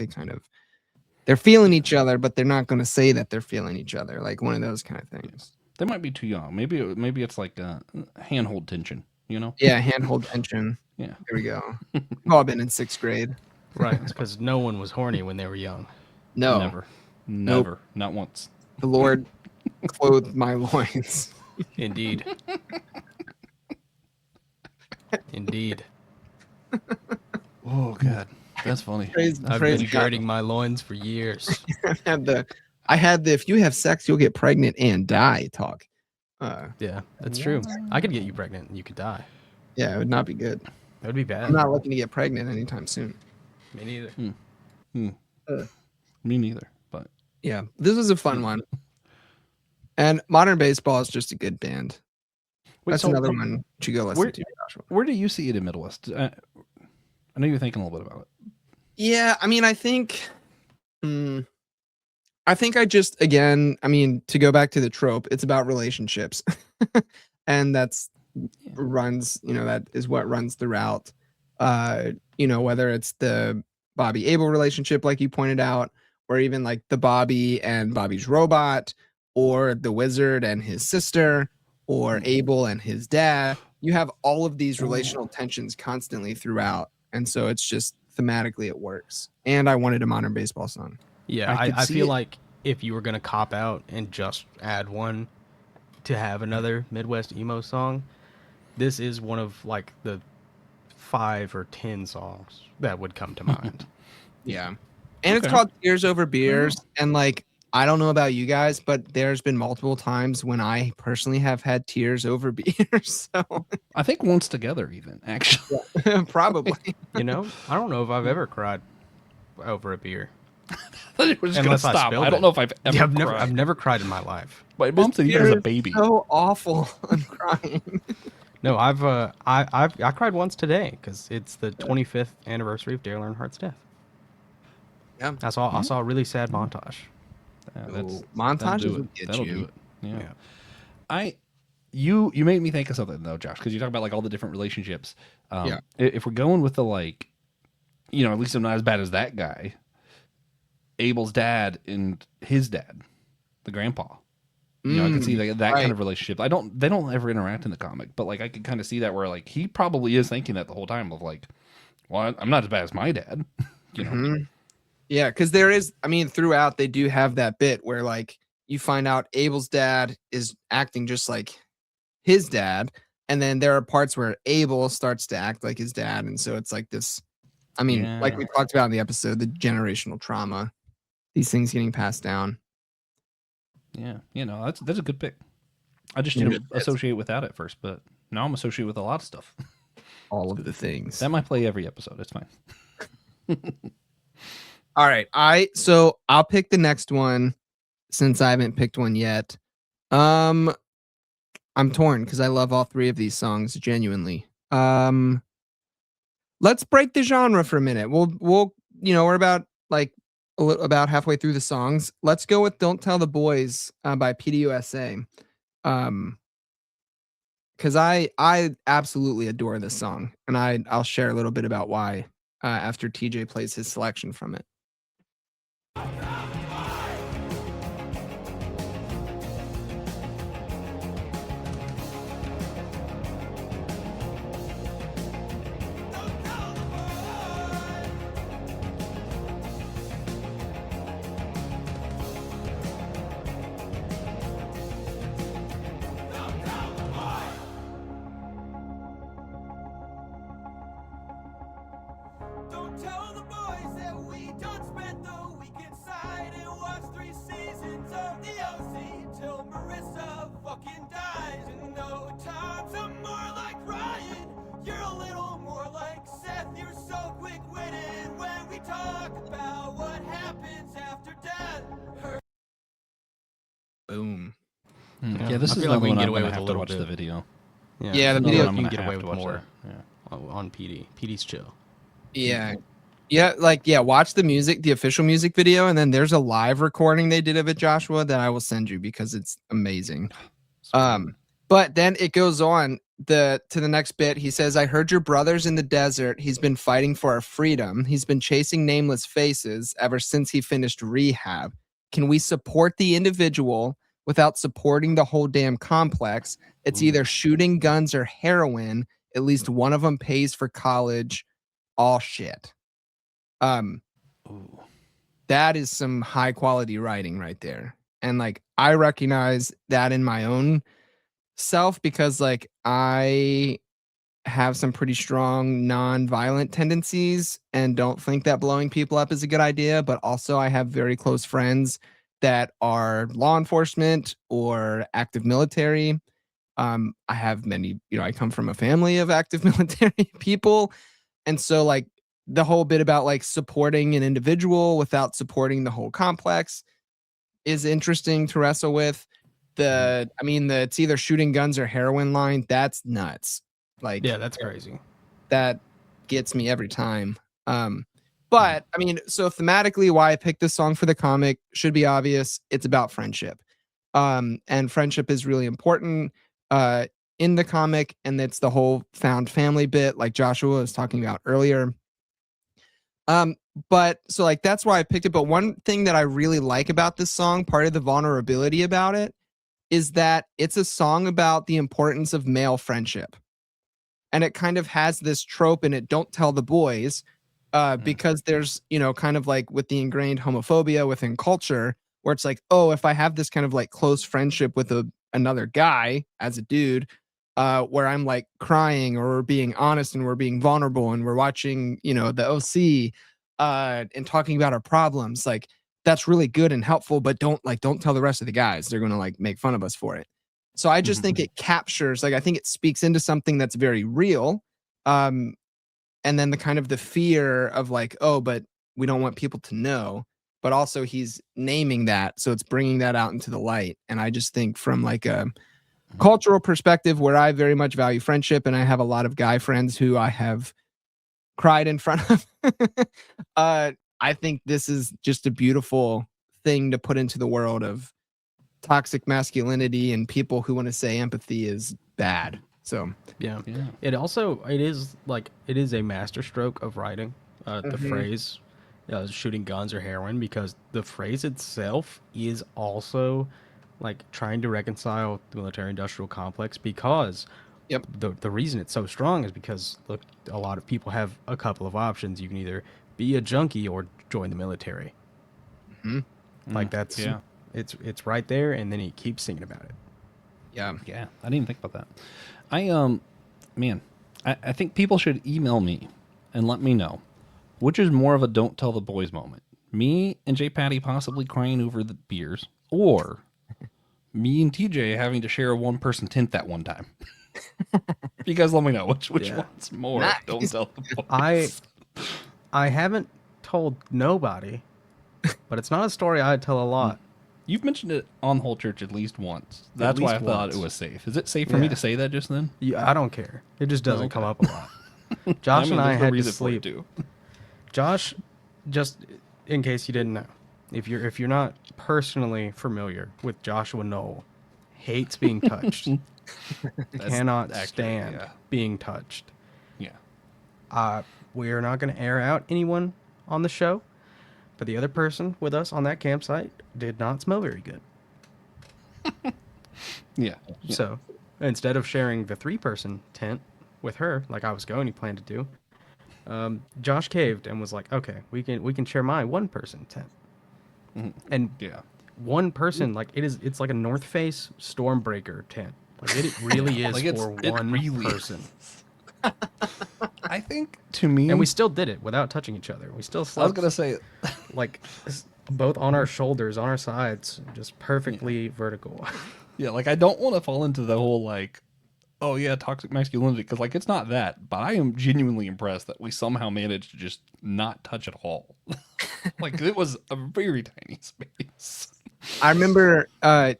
they're feeling each other, but they're not going to say that they're feeling each other. Like one of those kind of things. They might be too young. Maybe it's like handhold tension. You know? Yeah, handhold tension. Yeah. There we go. We've all been in 6th grade. Right. Because no one was horny when they were young. No, Never. Not once. the Lord clothed my loins. Indeed. Indeed. Oh God, that's funny. I've been girding my loins for years. I had the if you have sex, you'll get pregnant and die talk. Yeah, that's true. I could get you pregnant and you could die. Yeah, it would not be good. That would be bad. I'm not looking to get pregnant anytime soon. Me neither. Me neither. But Yeah, this was a fun one. And Modern Baseball is just a good band. Wait, That's so another one you go listen where- to, Joshua. where do you see it in Middlewest? I know you're thinking a little bit about it. Yeah, I mean, I think I just, again, I mean, to go back to the trope, it's about relationships. And that is what runs throughout. Whether it's the Bobby Abel relationship, like you pointed out, or even like the Bobby and Bobby's robot, or the wizard and his sister, or Abel and his dad. You have all of these relational tensions constantly throughout. And so it's just thematically it works. And I wanted a Modern Baseball song. Yeah, I could I see feel it. like if you were going to cop out and just add one to have another Midwest emo song, this is one of like the 5 or 10 songs that would come to mind. Yeah. And it's Okay. called Tears Over Beers. And like, I don't know about you guys, but there's been multiple times when I personally have had tears over beers. So I think once together, even actually. probably. You know, I don't know if I've ever cried over a beer. I thought it was just gonna Unless I stop. spilled I don't it. know if I've ever. Yeah, cried. I've never cried in my life. My mom said you was a baby. So awful. I'm crying. No, I cried once today because it's the 25th anniversary of Dale Earnhardt's death. Yeah. I saw a really sad montage. that's montages that'll do will it. get That'll you. do it. Yeah. Yeah. You made me think of something though, Josh, because you talk about like all the different relationships. Yeah. If we're going with the like, at least I'm not as bad as that guy. Abel's dad and his dad, the grandpa. I can see that kind of relationship. They don't ever interact in the comic, but like I can kind of see that where like he probably is thinking that the whole time of like, well, I'm not as bad as my dad. Yeah, because there is, throughout they do have that bit where like you find out Abel's dad is acting just like his dad, and then there are parts where Abel starts to act like his dad, and so it's like this. Like we talked about in the episode, the generational trauma, these things getting passed down. Yeah, that's a good pick. I just didn't associate with that at first, but now I'm associated with a lot of stuff. All of the things that might play every episode. It's fine. All right, so I'll pick the next one since I haven't picked one yet. I'm torn because I love all three of these songs genuinely. Let's break the genre for a minute. We're about about halfway through the songs. Let's go with "Don't Tell the Boys" by PDUSA. Because I absolutely adore this song, and I'll share a little bit about why after TJ plays his selection from it. Boom. Yeah, this I is feel like we can one get I'm away gonna with a have to little watch bit. the video. Yeah, the I'm video you can get away with watch more that. on PD. PD's chill. Yeah. Watch the music, the official music video, and then there's a live recording they did of it, Joshua, that I will send you because it's amazing. But then it goes on to the next bit. He says, "I heard your brother's in the desert. He's been fighting for our freedom. He's been chasing nameless faces ever since he finished rehab. Can we support the individual without supporting the whole damn complex? It's either shooting guns or heroin. At least one of them pays for college. All shit." That is some high quality writing right there. And like I recognize that in my own self because like I have some pretty strong non-violent tendencies and don't think that blowing people up is a good idea, but also I have very close friends that are law enforcement or active military. I have many, I come from a family of active military people, and so like the whole bit about like supporting an individual without supporting the whole complex is interesting to wrestle with. The it's either shooting guns or heroin line. That's nuts. Like, yeah, that's crazy. That gets me every time. But so thematically, why I picked this song for the comic should be obvious. It's about friendship. And friendship is really important in the comic, and it's the whole found family bit, like Joshua was talking about earlier. But so like that's why I picked it. But one thing that I really like about this song, part of the vulnerability about it, is that it's a song about the importance of male friendship. And it kind of has this trope in it, "Don't tell the boys," because there's, kind of like with the ingrained homophobia within culture, where it's like, oh, if I have this kind of like close friendship with another guy as a dude, where I'm like crying or we're being honest and we're being vulnerable and we're watching, the OC and talking about our problems, like that's really good and helpful, but don't tell the rest of the guys. They're going to like make fun of us for it. So I just think it captures, like, I think it speaks into something that's very real. And then the kind of the fear of like, oh, but we don't want people to know, but also he's naming that. So it's bringing that out into the light. And I just think from like a cultural perspective where I very much value friendship, and I have a lot of guy friends who I have cried in front of, I think this is just a beautiful thing to put into the world of toxic masculinity and people who want to say empathy is bad. So Yeah. Yeah. It is a masterstroke of writing. The phrase shooting guns or heroin, because the phrase itself is also like trying to reconcile the military industrial complex, because Yep. the reason it's so strong is because, look, a lot of people have a couple of options. You can either be a junkie or join the military. Like that's yeah. it's right there, and then he keeps singing about it. yeah. Yeah, I didn't even think about that. I think people should email me and let me know which is more of a don't tell the boys moment. Me and J Patty possibly crying over the beers, or me and TJ having to share a one-person tent that one time. You guys let me know which one's more. Nice. Don't tell the boys. I haven't told nobody, but it's not a story I tell a lot. You've mentioned it on Whole Church at least once. That's why I least thought once. it was safe. Is it safe for me Yeah. to say that just then? I don't care. It just doesn't Okay. come up a lot. Josh and I there's no had to reason for it sleep. Josh, just in case you didn't know, if you're not personally familiar with Joshua Noel, hates being touched. Cannot accurate, stand yeah. being touched. Yeah. We're not going to air out anyone on the show, but the other person with us on that campsite did not smell very good. Yeah. So instead of sharing the 3-person tent with her, like I was going to plan to do, Josh caved and was like, "Okay, we can share my 1-person tent." And Yeah. one person, like it's like a North Face Stormbreaker tent. Like it really is Like, for it one really person. I think to me, And we still did it without touching each other. We still I was slept gonna say, like both on our shoulders, on our sides, just perfectly vertical. yeah, like I don't want to fall into the whole like, oh yeah, toxic masculinity, because like it's not that, but I am genuinely impressed that we somehow managed to just not touch at all. Like it was a very tiny space. I remember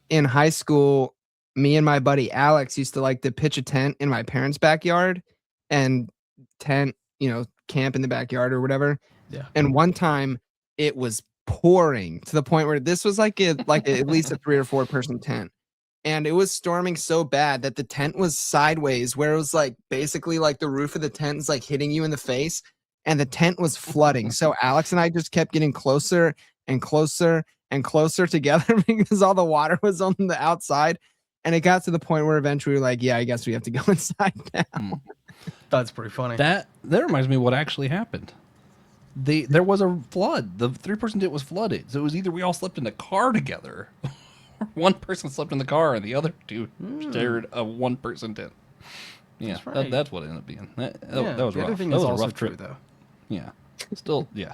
in high school, me and my buddy Alex used to like to pitch a tent in my parents' backyard and camp in the backyard or whatever. Yeah. And one time it was pouring to the point where this was like at least a 3 or 4 person tent. And it was storming so bad that the tent was sideways, where it was like basically like the roof of the tent is like hitting you in the face, and the tent was flooding. So Alex and I just kept getting closer and closer and closer together because all the water was on the outside. And it got to the point where eventually we were like, yeah, I guess we have to go inside now. That's pretty funny. That reminds me of what actually happened. There was a flood. The 3-person tent was flooded. So it was either we all slept in the car together, or one person slept in the car and the other 2 shared a 1-person tent. Yeah, That's right. that's what it ended up being. That was the rough. other thing That is was a also rough true, trip. though. Yeah. Still, yeah.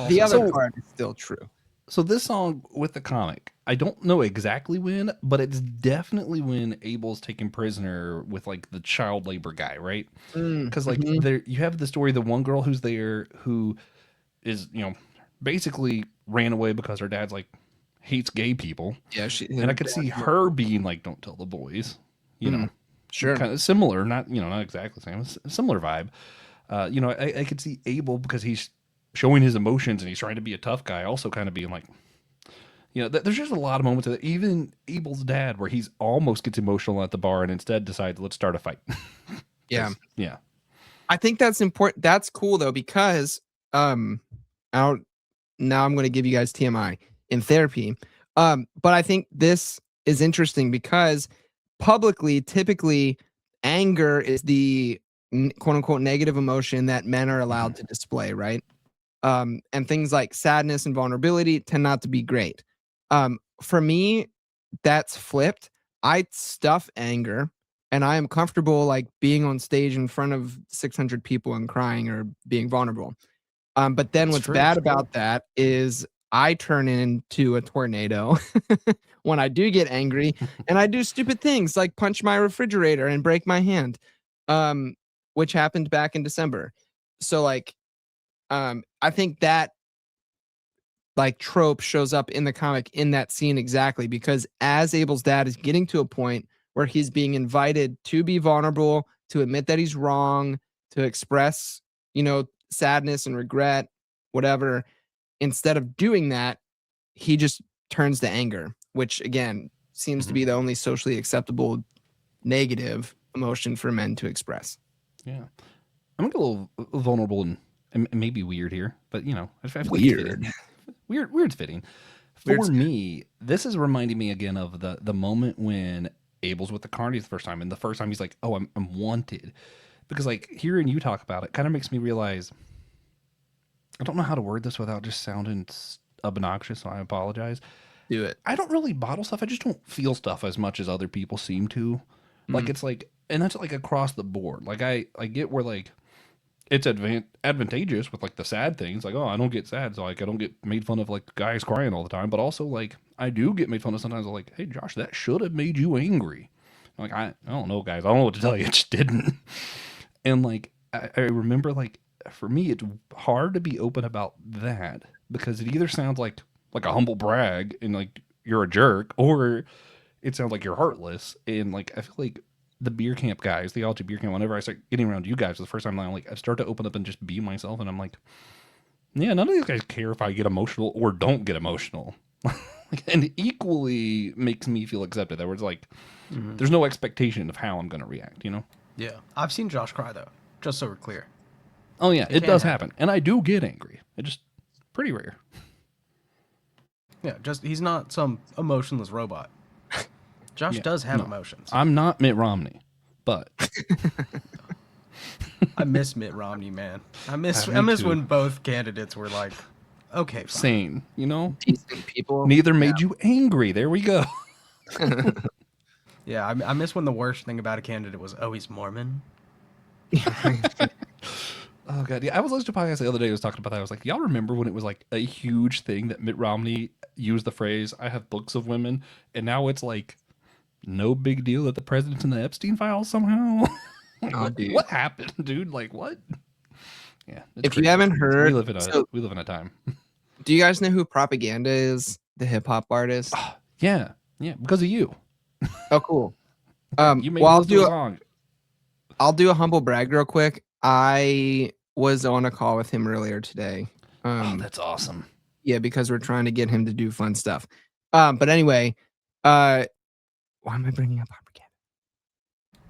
The other So- part is still true. So this song with the comic, I don't know exactly when, but it's definitely when Abel's taken prisoner with like the child labor guy, right? Because like there, you have the story, the one girl who's there who is basically ran away because her dad's like hates gay people, Yeah, and I could see her being like, "Don't tell the boys," sure. kind of similar, not not exactly the same, similar vibe. I could see Abel because he's showing his emotions and he's trying to be a tough guy, also kind of being like, there's just a lot of moments of that. Even Abel's dad, where he's almost gets emotional at the bar and instead decides, let's start a fight. Yeah. Yeah. I think that's important. That's cool though, because now I'm going to give you guys TMI in therapy. But I think this is interesting because publicly, typically, anger is the quote unquote negative emotion that men are allowed to display, right? And things like sadness and vulnerability tend not to be great. For me, that's flipped. I stuff anger, and I am comfortable like being on stage in front of 600 people and crying or being vulnerable. But then what's bad about that is I turn into a tornado when I do get angry, and I do stupid things like punch my refrigerator and break my hand, which happened back in December. So like, I think that like trope shows up in the comic in that scene exactly because as Abel's dad is getting to a point where he's being invited to be vulnerable, to admit that he's wrong, to express, sadness and regret, whatever. Instead of doing that, he just turns to anger, which again seems to be the only socially acceptable negative emotion for men to express. Yeah. I'm gonna get a little vulnerable and maybe weird here, but you know, I feel like it's Weird. fitting. Weird's fitting. For Weird's me, this is reminding me again of the moment when Abel's with the Carnies the first time, and the first time he's like, "Oh, I'm wanted," because like hearing you talk about it kind of makes me realize I don't know how to word this without just sounding obnoxious, so I apologize. Do it. I don't really bottle stuff. I just don't feel stuff as much as other people seem to. Like it's like, and that's like across the board. Like I get where like it's advantageous with like the sad things. Like, oh, I don't get sad, so like I don't get made fun of like guys crying all the time. But also like I do get made fun of sometimes. Like, hey Josh, that should have made you angry. I'm like I don't know, guys. I don't know what to tell you. It just didn't. And like I remember like for me, it's hard to be open about that because it either sounds like a humble brag and like you're a jerk, or it sounds like you're heartless. And like I feel like the beer camp guys, the Algae beer camp, whenever I start getting around you guys for the first time, I'm like I start to open up and just be myself, and I'm like, yeah, none of these guys care if I get emotional or don't get emotional. And it equally makes me feel accepted. There was like, there's no expectation of how I'm going to react, you know? Yeah. I've seen Josh cry, though, just so we're clear. Oh, yeah, it can does happen. happen. And I do get angry. It just pretty rare. Yeah, just he's not some emotionless robot. Josh does have emotions. I'm not Mitt Romney, but I miss Mitt Romney, man. I miss me too. when both candidates were like, okay, fine. sane, you know? Decent people. Neither made you angry. There we go. Yeah, I miss when the worst thing about a candidate was, oh, he's Mormon. Oh god, yeah. I was listening to a podcast the other day. I was talking about that. I was like, y'all remember when it was like a huge thing that Mitt Romney used the phrase "I have books of women," and now it's like no big deal that the president's in the Epstein files somehow. Oh, dude. What happened, dude? Like what? Yeah. it's If you crazy. haven't heard, we live in a time. do you guys know who Propaganda is? The hip hop artist. Yeah, because of you. Oh, cool. You made Well, us do a song. I'll do a humble brag real quick. I was on a call with him earlier today. Oh, that's awesome. Yeah, because we're trying to get him to do fun stuff. But anyway, why am I bringing up Propaganda?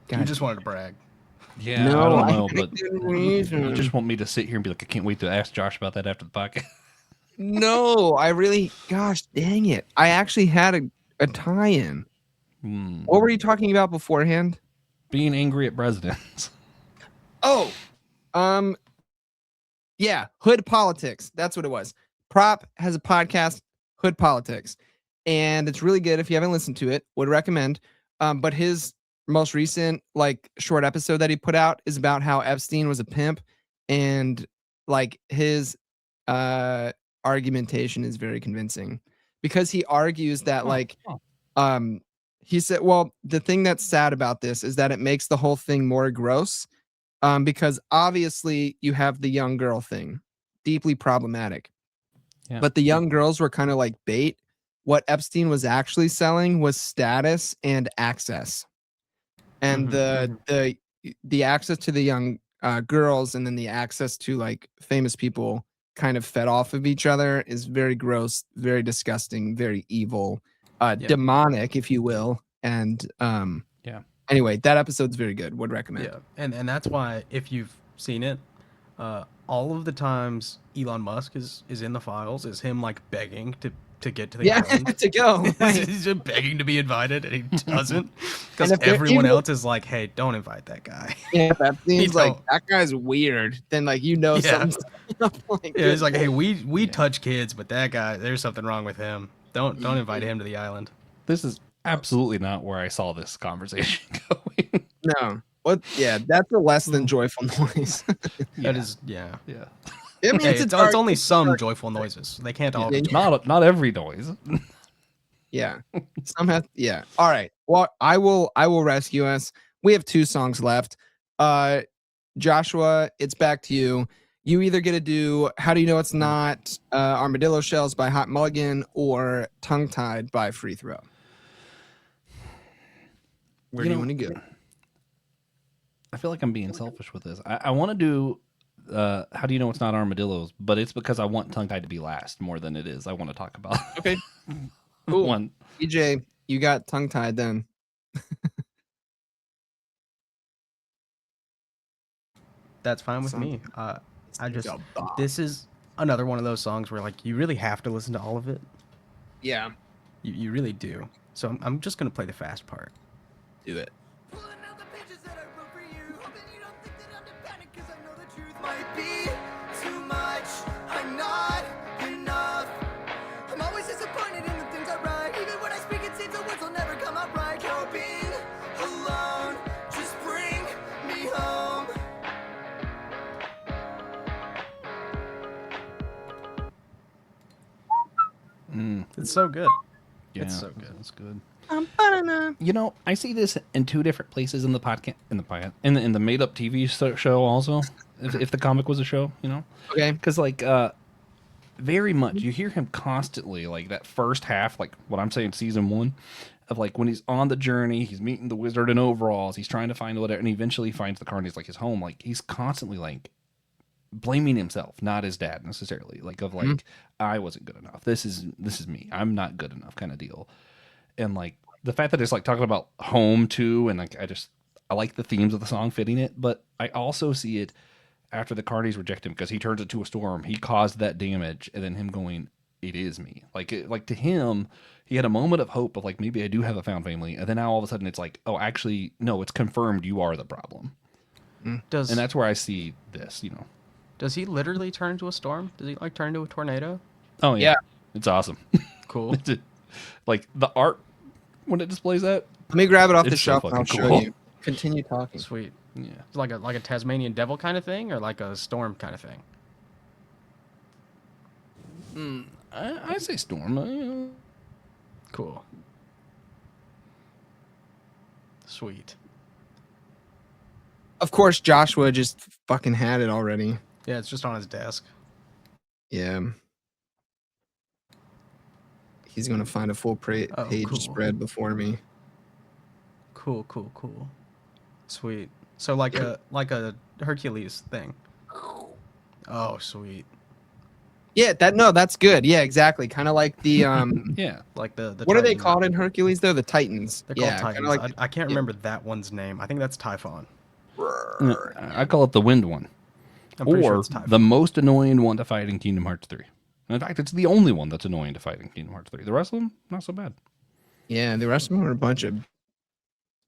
You just wanted to brag. Yeah, No, I don't know, I but didn't reason. you just want me to sit here and be like, I can't wait to ask Josh about that after the podcast. No, I really, gosh dang it. I actually had a tie-in. What were you talking about beforehand? Being angry at presidents. Oh, yeah, Hood Politics. That's what it was. Prop has a podcast, Hood Politics, and it's really good. If you haven't listened to it, would recommend. But his most recent like short episode that he put out is about how Epstein was a pimp, and like his argumentation is very convincing because he argues that he said, well, the thing that's sad about this is that it makes the whole thing more gross. Because obviously you have the young girl thing, deeply problematic. Yeah. But the young girls were kind of like bait. What Epstein was actually selling was status and access, and the access to the young girls and then the access to like famous people kind of fed off of each other is very gross, very disgusting, very evil, demonic, if you will, and Anyway, that episode's very good. Would recommend. Yeah, and that's why if you've seen it, all of the times Elon Musk is in the files is him like begging to get to the island. To go. He's just begging to be invited and he doesn't because everyone else is like, hey, don't invite that guy. Yeah, that seems like that guy's weird. Then like something's like yeah, it's like, hey, we touch kids, but that guy, there's something wrong with him. Don't invite him to the island. This is absolutely not where I saw this conversation going. No. What? Yeah, that's a less than joyful noise. That is, yeah. I mean, It's only some joyful noises. They can't all be. Not every noise. Yeah. Some have. Yeah. All right. Well, I will rescue us. We have 2 songs left. Joshua, it's back to you. You either get to do How Do You Know It's Not Armadillo Shells by Hot Mulligan or Tongue Tied by Free Throw. Where do you want to go? I feel like I'm being selfish with this. I want to do how do you know it's not armadillos? But it's because I want tongue tied to be last more than it is. I want to talk about Okay. Cool. one. EJ, you got tongue tied then. That's fine with me. This is another one of those songs where like you really have to listen to all of it. Yeah. You really do. So I'm just gonna play the fast part. Do it. Pulling out the pages that I wrote for you, hoping you don't think that I'm to panic, 'cause I know the truth might be too much. I'm not enough. I'm always disappointed in the things I write. Even when I speak, it seems the words will never come out right. How being alone, just bring me home. It's so good. Yeah, It's so good. It's good. You know, I see this in two different places in the podcast, in the made up TV show also. If the comic was a show, you know, Okay. because like very much you hear him constantly like that first half, like what I'm saying, season 1, of like when he's on the journey, he's meeting the wizard in overalls, he's trying to find whatever, and he eventually finds the Carnies like his home. Like he's constantly like blaming himself, not his dad necessarily. Like of like I wasn't good enough. This is me. I'm not good enough kind of deal. And like the fact that it's like talking about home too, and like I like the themes of the song fitting it, but I also see it after the Carnies reject him because he turns it to a storm. He caused that damage, and then him going, "It is me." Like to him, he had a moment of hope of like maybe I do have a found family, and then now all of a sudden it's like, oh, actually no, it's confirmed you are the problem. And that's where I see this, you know. Does he literally turn into a storm? Does he like turn into a tornado? Oh yeah, Yeah. it's awesome. Cool. Like the art when it displays that. Let me grab it off the It's so shelf and I'll fucking show cool. you. Continue talking. Sweet. Yeah. It's like a Tasmanian devil kind of thing, or like a storm kind of thing. I say storm. Cool. Sweet. Of course, Joshua just fucking had it already. Yeah, it's just on his desk. Yeah. He's going to find a full page cool. spread before me. Cool. Sweet. So like a Hercules thing. Oh, sweet. Yeah, that's good. Yeah, exactly. Kind of like the Yeah. Like the what are they Titan. called in Hercules though? The Titans. They're called Yeah, Titans. kinda like I can't remember that one's name. I think that's Typhon. I call it the wind one. I'm pretty sure Or it's Typhon. the most annoying one to fight in Kingdom Hearts 3. In fact, it's the only one that's annoying to fight in Kingdom Hearts 3. The rest of them, not so bad. Yeah, the rest of them are a bunch of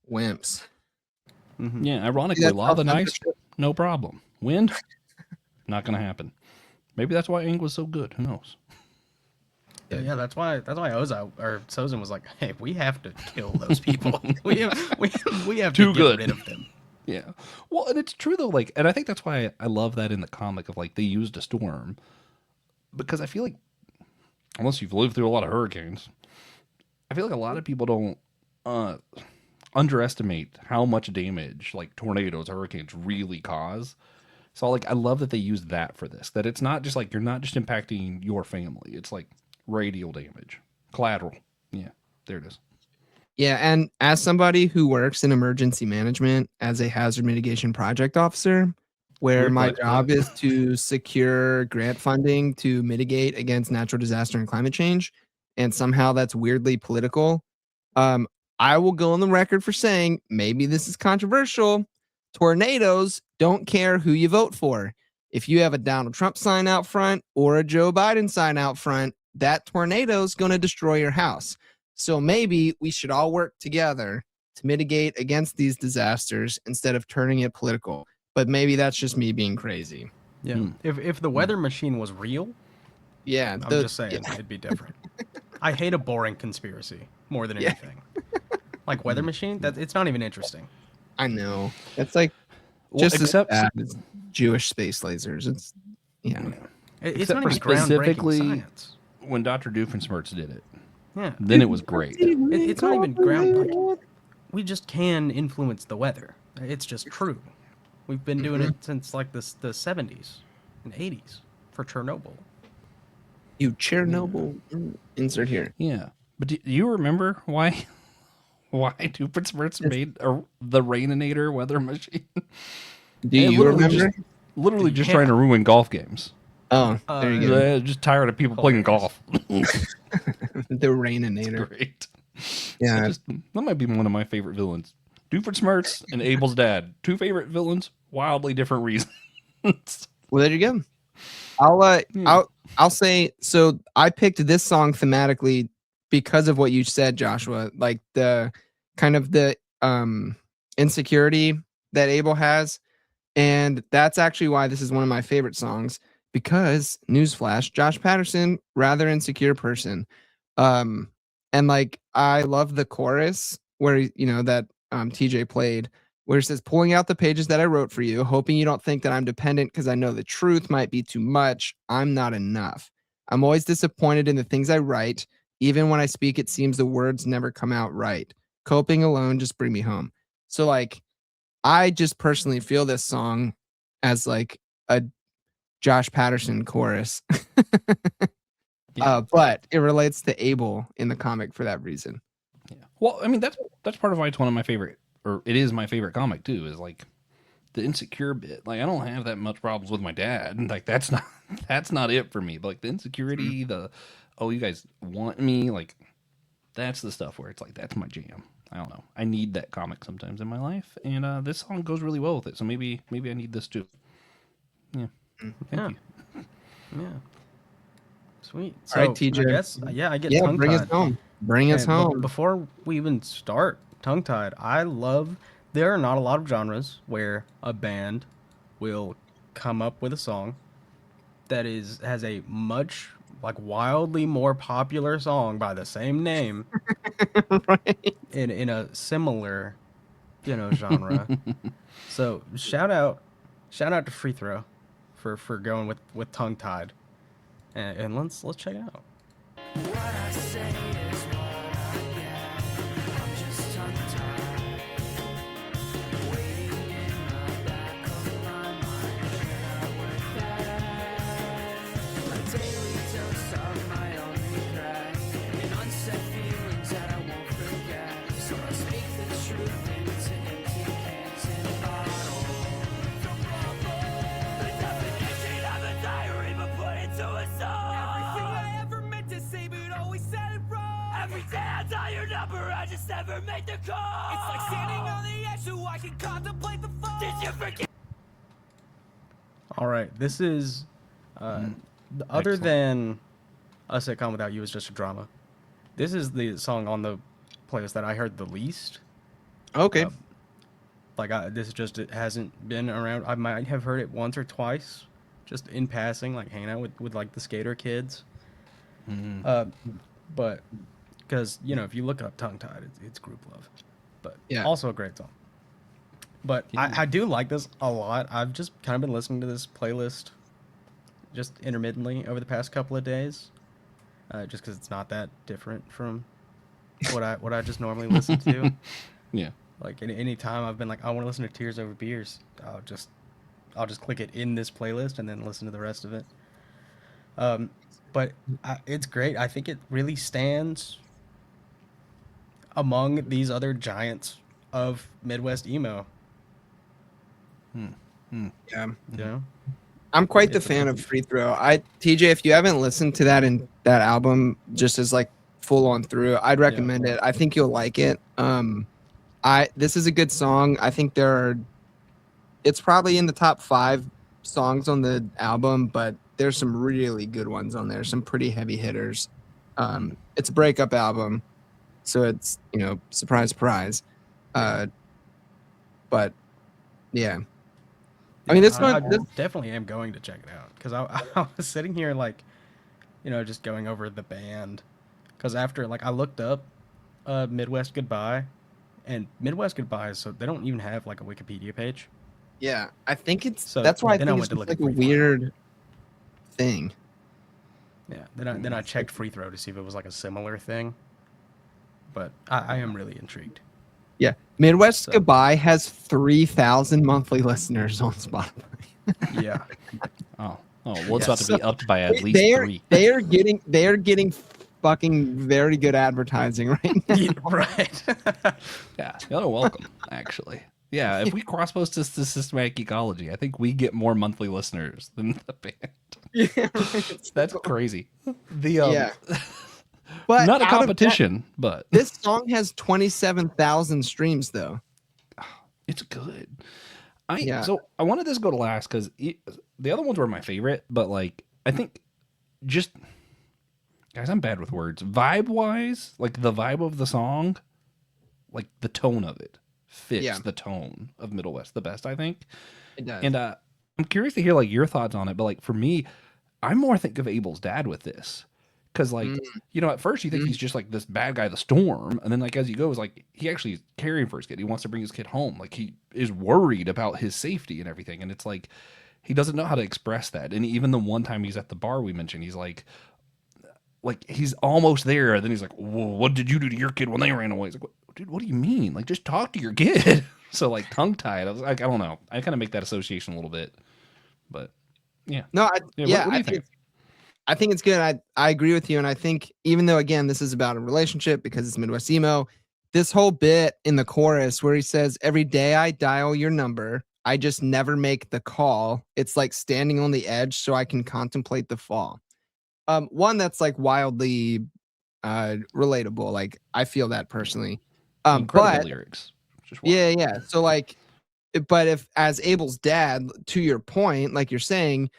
wimps. Mhm. Yeah, ironically, That's Law of the how Nice, no problem. Wind, not going to happen. Maybe that's why Aang was so good. Who knows? Yeah, that's why Ozai or Sozin was like, "Hey, we have to kill those people. we have Too to good. get rid of them." Yeah. Well, and it's true, though. Like, and I think that's why I love that in the comic of, like, they used a storm. Because I feel like, unless you've lived through a lot of hurricanes, I feel like a lot of people don't underestimate how much damage, like, tornadoes, hurricanes really cause. So, like, I love that they used that for this. That it's not just, like, you're not just impacting your family. It's, like, radial damage. Collateral. Yeah, there it is. Yeah, and as somebody who works in emergency management as a hazard mitigation project officer, where Weird my thought, job is to secure grant funding to mitigate against natural disaster and climate change, and somehow that's weirdly political, I will go on the record for saying, maybe this is controversial, tornadoes don't care who you vote for. If you have a Donald Trump sign out front or a Joe Biden sign out front, that tornado's going to destroy your house. So maybe we should all work together to mitigate against these disasters instead of turning it political. But maybe that's just me being crazy. Yeah. If the weather machine was real, Yeah, I'm just saying it'd be different. I hate a boring conspiracy more than anything. Like weather machine, it's not even interesting. I know. It's like Well, just except- as bad as Jewish space lasers. It's It's Except not for even groundbreaking specifically- science. When Dr. Doofenshmirtz did it, Yeah. then it was great. It's not even ground. We just can influence the weather. It's just true. We've been doing it since like the 70s and 80s for Chernobyl. You Chernobyl insert here. Yeah. But do you remember why Doofenshmirtz made the Raininator weather machine? Do It you literally remember? literally just trying to ruin golf games. Oh, there you go. Just tired of people playing golf. The Raininator. Great. Yeah. That might be one of my favorite villains. Doofenshmirtz and Abel's dad. 2 favorite villains, wildly different reasons. Well, there you go. I'll say, so I picked this song thematically because of what you said, Joshua, like the kind of the insecurity that Abel has. And that's actually why this is one of my favorite songs, because newsflash, Josh Patterson, rather insecure person. And like, I love the chorus where, you know, that TJ played, where it says, pulling out the pages that I wrote for you, hoping you don't think that I'm dependent because I know the truth might be too much. I'm not enough. I'm always disappointed in the things I write. Even when I speak, it seems the words never come out right. Coping alone, just bring me home. So like, I just personally feel this song as like a Josh Patterson chorus. But it relates to Abel in the comic for that reason. Yeah. Well, I mean, that's part of why it's one of my favorite, or it is my favorite comic too, is like the insecure bit. Like, I don't have that much problems with my dad. Like, that's not it for me. But like the insecurity, oh, you guys want me, like that's the stuff where it's like, that's my jam. I don't know. I need that comic sometimes in my life, and this song goes really well with it. So maybe I need this too. Yeah. Thank you. Yeah. Sweet. All right, TJ. I guess, I get tongue-tied. Bring us home. Bring us home. Before we even start tongue-tied, there are not a lot of genres where a band will come up with a song that has a much, like, wildly more popular song by the same name Right. in a similar, genre. So shout out to Free Throw for going with Tongue Tied, and let's check it out. What I say is what I get. I'm just tongue-tied, waiting in the back of my mind. Should I work that? A daily dose of my own regret and unsaid feelings that I won't forget. So I speak the truth into empty cans and bottles. The definition of a diary, but put it to a song. Everything I ever meant to say, but always said it wrong. Every day I dial your number, I just never made the call. It's like standing on the edge so I can contemplate the fall. Did you forget? All right, this is other Excellent. than A Sitcom Without You Is Just a Drama. This is the song on the playlist that I heard the least. Okay. It hasn't been around. I might have heard it once or twice, just in passing, like hanging out with like the skater kids. But because if you look up Tongue Tied, it's Group Love, but Yeah. also a great song. But I do like this a lot. I've just kind of been listening to this playlist just intermittently over the past couple of days, just because it's not that different from what I just normally listen to. Yeah. Like any time I've been like, I want to listen to Tears Over Beers, I'll just click it in this playlist and then listen to the rest of it. But it's great. I think it really stands among these other giants of Midwest emo. Yeah. I'm quite the fan of Free Throw. TJ, if you haven't listened to that album just as like full on through, I'd recommend it. I think you'll like it. This is a good song. I think it's probably in the top 5 songs on the album, but there's some really good ones on there. Some pretty heavy hitters. It's a breakup album, so it's, surprise, surprise. But yeah. I mean, this I one, definitely am going to check it out, because I was sitting here like, just going over the band, because after I looked up Midwest Goodbye, and Midwest Goodbye, so they don't even have like a Wikipedia page. yeah, I think So that's why I then think I it's went to just look like at a Free Throw. weird thing. Yeah. Then I checked Free Throw to see if it was like a similar thing, but I am really intrigued. Yeah, Midwest So- Goodbye has 3,000 monthly listeners on Spotify. Oh, well, it's about to be upped by at least they 3. They are getting fucking very good advertising right now. Yeah, right. Yeah, y'all are welcome, actually. Yeah, if we cross post this to systematic ecology, I think we get more monthly listeners than the band. Yeah, right. That's crazy. The Yeah. But not a out of that, competition, but this song has 27,000 streams though. it's good. Yeah. So I wanted this to go to last because the other ones were my favorite, but like I think just guys, I'm bad with words. Vibe wise, like the vibe of the song, like the tone of it fits the tone of Middlewest the best, I think. It does. And I'm curious to hear like your thoughts on it, but like for me, I more think of Abel's dad with this. Cause like, you know, at first you think he's just like this bad guy, the storm. And then like, as he goes, like he actually is caring for his kid. He wants to bring his kid home. Like he is worried about his safety and everything. And it's like, he doesn't know how to express that. And even the one time he's at the bar we mentioned, he's like he's almost there. And then he's like, whoa, what did you do to your kid when they ran away? He's like, dude, what do you mean? Like, just talk to your kid. So like tongue tied. I was like, I don't know. I kind of make that association a little bit, but yeah. No, what do you think? I think it's good. I agree with you. And I think even though, again, this is about a relationship because it's Midwest Emo, this whole bit in the chorus where he says, every day I dial your number, I just never make the call. It's like standing on the edge so I can contemplate the fall. One that's like wildly relatable. Like I feel that personally. Incredible lyrics. Yeah. So like, but if as Abel's dad, to your point, like you're saying,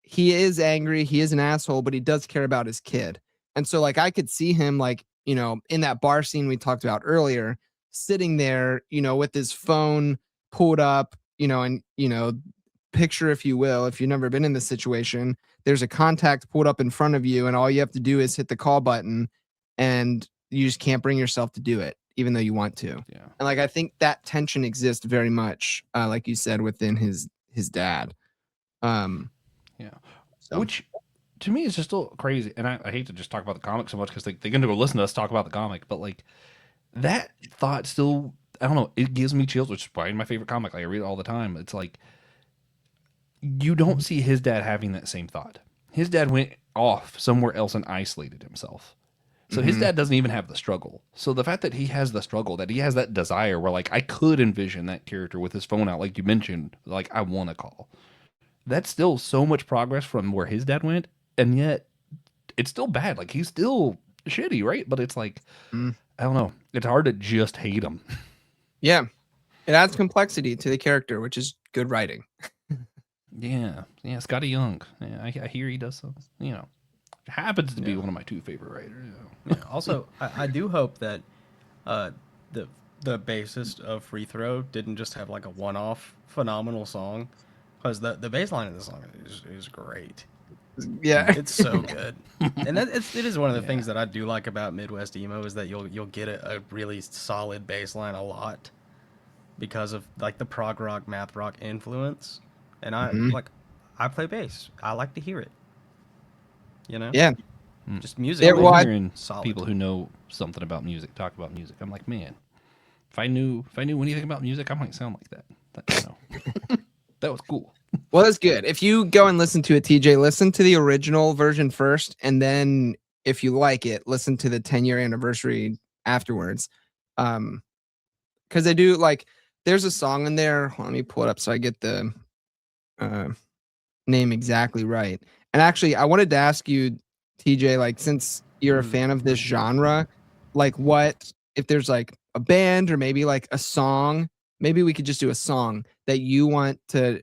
he is angry, he is an asshole, but he does care about his kid. And so like I could see him like, you know, in that bar scene we talked about earlier, sitting there, you know, with his phone pulled up, you know, and, you know, picture, if you will, if you've never been in this situation, there's a contact pulled up in front of you and all you have to do is hit the call button and you just can't bring yourself to do it, even though you want to. Yeah. And like, I think that tension exists very much, like you said, within his dad. Yeah. So. Which to me is just still crazy. And I hate to just talk about the comic so much because they're going to go listen to us talk about the comic. But like that thought still, I don't know, it gives me chills, which is probably my favorite comic. Like I read it all the time. It's like you don't see his dad having that same thought. His dad went off somewhere else and isolated himself. So his dad doesn't even have the struggle. So the fact that he has the struggle, that he has that desire where like I could envision that character with his phone out, like you mentioned, like I want to call. That's still so much progress from where his dad went, and yet it's still bad. Like he's still shitty, right? But it's like I don't know. It's hard to just hate him. Yeah, it adds complexity to the character, which is good writing. Yeah, Skottie Young. Yeah, I hear he does some. You know, happens to be one of my two favorite writers. Yeah, also, I do hope that the bassist of Free Throw didn't just have like a one-off phenomenal song. Because the bass line of the song is great. Yeah, it's so good, and it is one of the things that I do like about Midwest Emo is that you'll get a really solid bass line a lot because of like the prog rock, math rock influence, and I play bass. I like to hear it. You know, just music. Yeah, hearing people who know something about music talk about music, I'm like, man, if I knew anything about music, I might sound like that. You know. That was cool. Well, that's good. If you go and listen to it, TJ, listen to the original version first, and then if you like it, listen to the 10-year anniversary afterwards. Because I do like, there's a song in there. Let me pull it up so I get the name exactly right. And actually, I wanted to ask you, TJ, like since you're a fan of this genre, like what if there's like a band or maybe like a song? Maybe we could just do a song that you want to,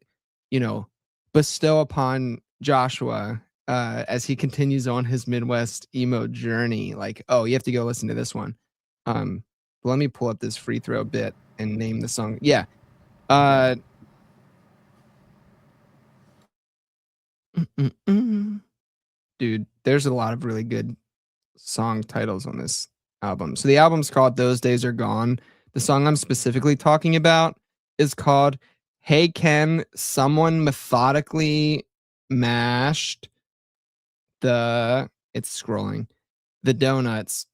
you know, bestow upon Joshua as he continues on his Midwest Emo journey. Like, oh, you have to go listen to this one. Let me pull up this Free Throw bit and name the song. Yeah. Dude, there's a lot of really good song titles on this album. So the album's called Those Days Are Gone. The song I'm specifically talking about is called Hey Ken, Someone Methodically Mashed it's scrolling, the donuts.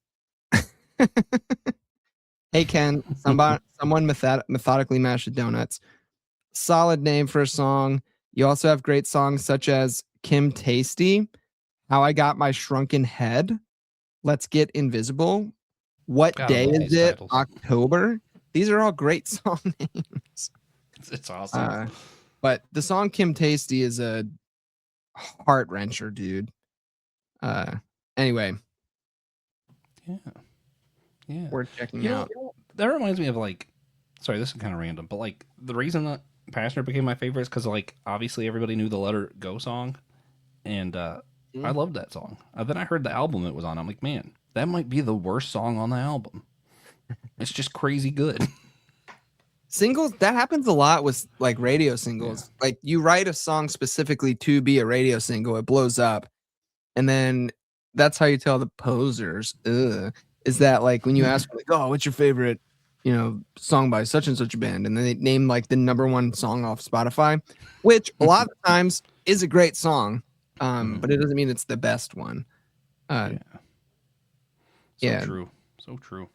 Hey Ken, someone methodically mashed the donuts. Solid name for a song. You also have great songs such as Kim Tasty, How I Got My Shrunken Head, Let's Get Invisible, What Day Is It? Titles. October. These are all great song names. It's awesome. But the song Kim Tasty is a heart wrencher, dude. Anyway, Yeah. worth checking You know, out. that reminds me of like, sorry, this is kind of random, but like the reason that Passenger became my favorite is because like obviously everybody knew the Let Her Go song, and I loved that song. Then I heard the album it was on. I'm like, man, that might be the worst song on the album. It's just crazy good. Singles, that happens a lot with like radio singles. Like you write a song specifically to be a radio single, it blows up. And then that's how you tell the posers, is that like when you ask them, like, oh, what's your favorite, song by such and such a band? And then they name like the #1 song off Spotify, which a lot of times is a great song. But it doesn't mean it's the best one. True. So true.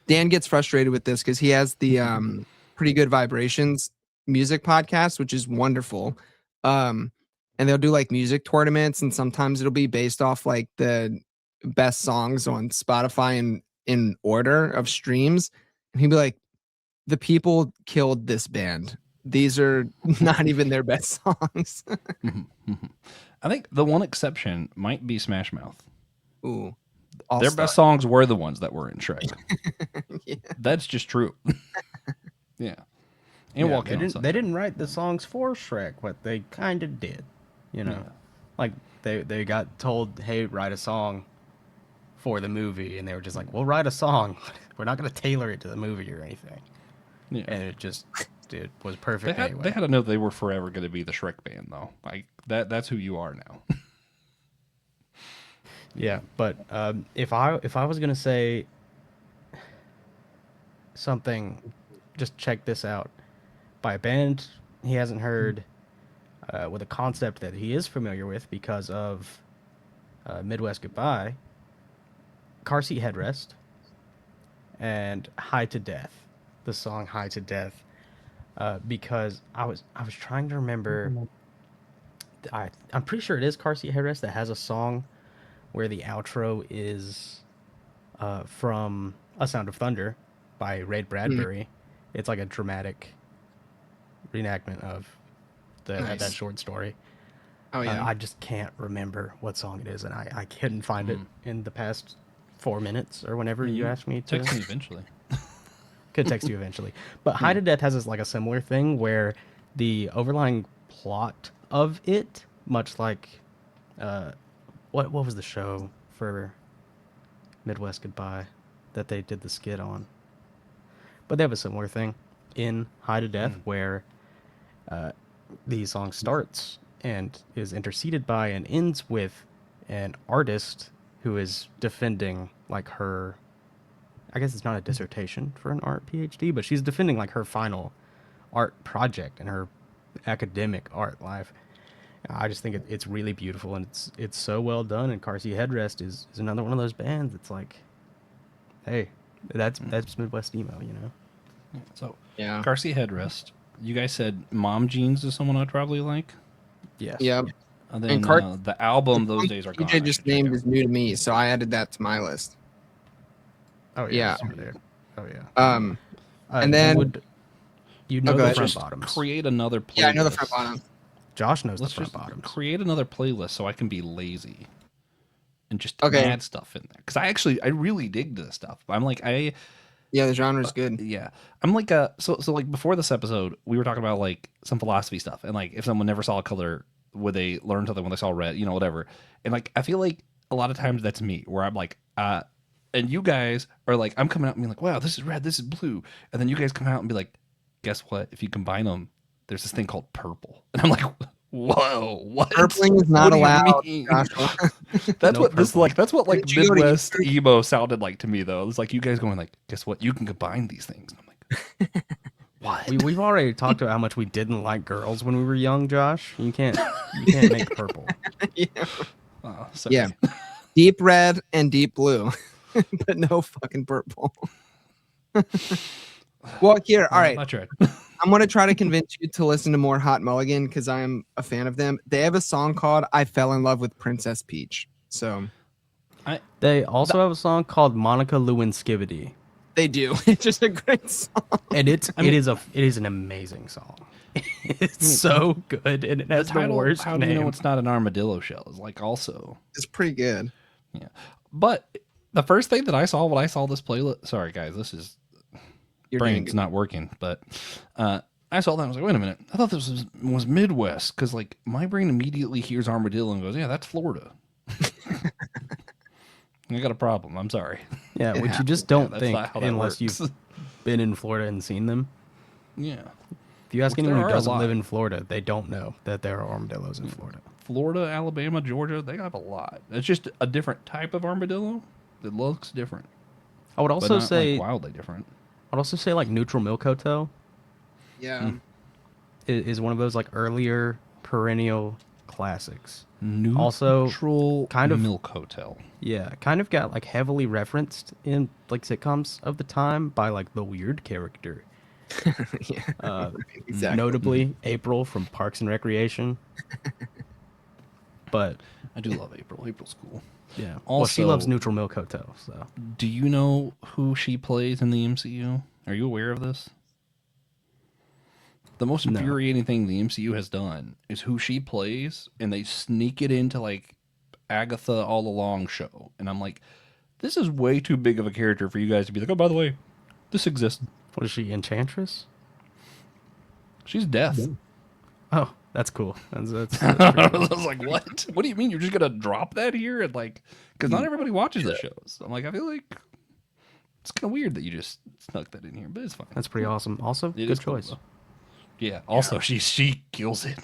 Dan gets frustrated with this because he has the Pretty Good Vibrations music podcast, which is wonderful. And they'll do like music tournaments, and sometimes it'll be based off like the best songs on Spotify in order of streams. And he'd be like, the people killed this band. These are not even their best songs. I think the one exception might be Smash Mouth. Ooh. Their best songs were the ones that were in Shrek. Yeah. That's just true. Yeah. And Yeah, Walking on Sunshine. they didn't write the songs for Shrek, but they kind of did. Like they got told, hey, write a song for the movie, and they were just like, we'll write a song. We're not going to tailor it to the movie or anything. Yeah. And it just was perfect. They had to know they were forever going to be the Shrek band, though. Like that's who you are now. Yeah, but if I was gonna say something, just check this out, by a band he hasn't heard, with a concept that he is familiar with because of Midwest Goodbye, Car Seat Headrest, and High to Death, the song High to Death, because I was trying to remember. I'm pretty sure it is Car Seat Headrest that has a song where the outro is from A Sound of Thunder by Ray Bradbury. It's like a dramatic reenactment of that short story. Oh yeah. I just can't remember what song it is, and I couldn't find it in the past 4 minutes or whenever you asked me to. Text me eventually. Could text you eventually. But High to Death has this like a similar thing where the overlying plot of it, much like what was the show for Midwest Goodbye that they did the skit on? But they have a similar thing in High to Death where the song starts and is interceded by and ends with an artist who is defending like her, I guess it's not a dissertation for an art PhD, but she's defending like her final art project and her academic art life. I just think it's really beautiful, and it's so well done. And Car Seat Headrest is another one of those bands. It's like, hey, that's Midwest emo, So Yeah. Car Seat Headrest. You guys said Mom Jeans is someone I'd probably like. Yes. Yep. And then the album Those Days Are Gone. DJ just named is new to me, so I added that to my list. Oh Yeah. yeah. There. Oh yeah. And then you know go the ahead. front Just bottoms. create another playlist. yeah, I know the front bottom. Josh knows Let's the front just bottoms. create another playlist so I can be lazy and just Okay. add stuff in there. Because I really dig this stuff. I'm like, Yeah, the genre's good. yeah. I'm like, so like before this episode, we were talking about like some philosophy stuff. And like, if someone never saw a color, would they learn something when they saw red, whatever. And like, I feel like a lot of times that's me where I'm like, and you guys are like, I'm coming out and being like, wow, this is red, this is blue. And then you guys come out and be like, guess what? If you combine them, there's this thing called purple. And I'm like, whoa, what? Purpling is not What do you allowed, mean? Joshua. That's No what this purple. like. That's what like Did you go to Midwest emo sounded like to me, though. It's like you guys going like, guess what? You can combine these things. And I'm like, what? We've already talked about how much we didn't like girls when we were young, Josh. You can't make purple. Yeah. Oh, sorry. Yeah. Deep red and deep blue, but no fucking purple. Well, here, all right. Not right. I'm going to try to convince you to listen to more Hot Mulligan because I am a fan of them. They have a song called I Fell in Love with Princess Peach. So, They also have a song called Monica Lewinsky. They do. It's just a great song. And it is an amazing song. It's so good, and it The has the title, worst how do you know name. it's not an armadillo shell, is like also, It's pretty good. yeah. But the first thing that I saw when I saw this playlist, sorry guys, this is You're doing brain's good. not working, but I saw that and I was like, wait a minute, I thought this was Midwest, because like my brain immediately hears armadillo and goes, yeah, that's Florida. I got a problem. I'm sorry. Yeah, which you just don't that's think not how that unless works. you've been in Florida and seen them. Yeah. If you ask Which anyone there who are a doesn't lot. live in Florida, they don't know that there are armadillos in Florida. Florida, Alabama, Georgia, they have a lot. It's just a different type of armadillo that looks different. I would But also not say, like wildly different. I'd also say like Neutral Milk Hotel Yeah. is one of those like earlier perennial classics. Neutral Also, kind of- Milk Hotel. Yeah, kind of got like heavily referenced in like sitcoms of the time by like the weird character. Yeah. Exactly. Notably, April from Parks and Recreation. But I do love April. April's cool. yeah, well, she loves Also- Neutral Milk Hotel. So Do you know who she plays in the MCU? Are you aware of this? The most No. infuriating thing the MCU has done is who she plays, and they sneak it into like Agatha All Along show. And I'm like, this is way too big of a character for you guys to be like, oh, by the way, this exists. what is she, Enchantress? She's death. Oh, that's cool. That's I was like, what? What do you mean? You're just going to drop that here? And like, because not everybody watches the shows. I'm like, I feel like it's kind of weird that you just snuck that in here, but it's fine. that's pretty awesome. Also, It good is cool, choice. though. Yeah. Also, she kills it.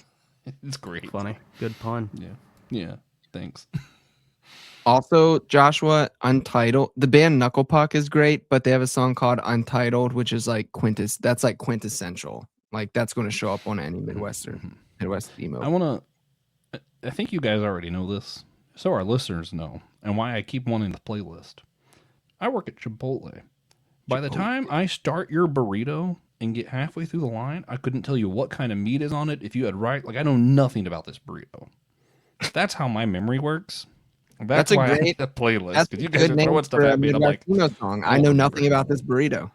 It's great. Funny, good pun. Yeah. Yeah. Thanks. Also, Joshua, Untitled. The band Knuckle Puck is great, but they have a song called Untitled, which is like that's like quintessential. Like that's going to show up on any Midwest emo. I think you guys already know this, so our listeners know, and why I keep wanting the playlist. I work at Chipotle. By the time I start your burrito and get halfway through the line, I couldn't tell you what kind of meat is on it. If you had I know nothing about this burrito. That's how my memory works. That's a why I great- need the playlist. That's Because a you guys good are name throwing stuff for a at me, and I'm like, Midwest emo song. I know nothing about this burrito.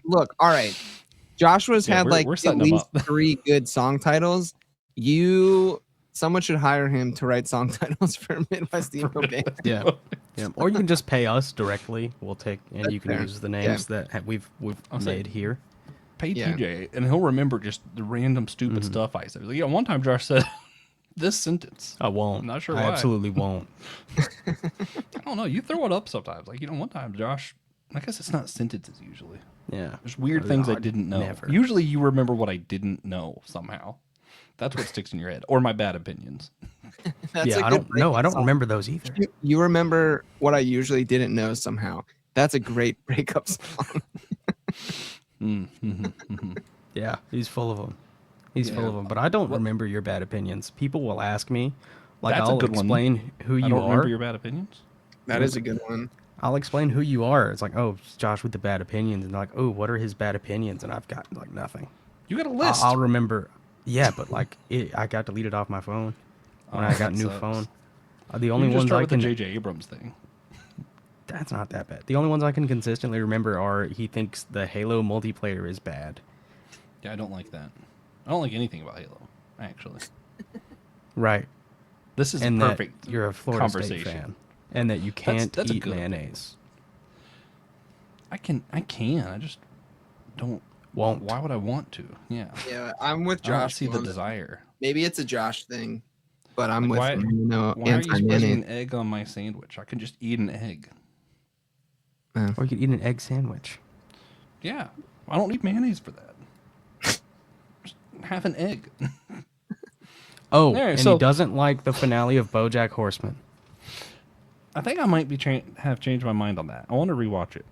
Look, all right. Joshua's Yeah, had we're like at setting him least up. 3 good song titles. Someone should hire him to write song titles for a Midwest emo band. Yeah. Yeah. Or you can just pay us directly. We'll take, and That's you can fair. use the names that we've I'll say- made here. pay Yeah. TJ, and he'll remember just the random stupid stuff I said. Like, yeah, one time Josh said this sentence. I won't. I'm not sure I why. absolutely won't. I don't know. You throw it up sometimes. Like, one time Josh, I guess it's not sentences usually. Yeah. There's weird things I didn't know. Never. Usually you remember what I didn't know somehow. That's what sticks in your head. Or my bad opinions. That's Yeah, a I good don't know. I breakup don't song. remember those either. You remember what I usually didn't know somehow. That's a great breakup song. Yeah, he's full of them. He's full of them. But I don't remember your bad opinions. People will ask me, like, That's a I'll good one. explain who I you don't remember are. your bad opinions. That is a good one. I'll explain who you are. It's like, oh, it's Josh with the bad opinions, and they're like, oh, what are his bad opinions? And I've got like nothing. You got a list. I'll remember. Yeah, but like I got deleted off my phone when I got a new sucks. phone. The You only just ones start I with can. the J.J. Abrams thing. That's not that bad. The only ones I can consistently remember are he thinks the Halo multiplayer is bad. Yeah, I don't like that. I don't like anything about Halo, actually. Right. This is And a that perfect you're a Florida State conversation. fan, and that you can't that's a eat good thing. mayonnaise. I can. I just don't. Won't. Why would I want to? Yeah. Yeah, I'm with I don't Josh. see the on that. desire. Maybe it's a Josh thing, but I'm Like, with him, why are you anti spreading mayonnaise. an egg on my sandwich? I can just eat an egg. Or you could eat an egg sandwich. Yeah. I don't need mayonnaise for that. Just have an egg. Oh, There, and so- he doesn't like the finale of BoJack Horseman. I think I might be have changed my mind on that. I want to rewatch it.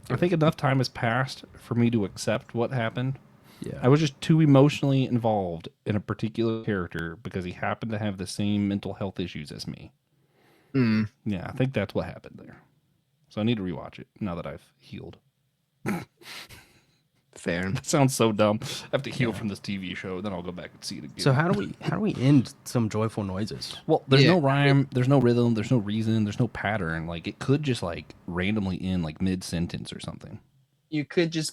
I think enough time has passed for me to accept what happened. Yeah. I was just too emotionally involved in a particular character because he happened to have the same mental health issues as me. Mm. Yeah, I think that's what happened there. So I need to rewatch it now that I've healed. Fair. That sounds so dumb. I have to heal from this TV show, then I'll go back and see it again. So how do we end some joyful noises? Well, there's Yeah. no rhyme, there's no rhythm, there's no reason, there's no pattern. Like, it could just, like, randomly end, like, mid-sentence or something. You could just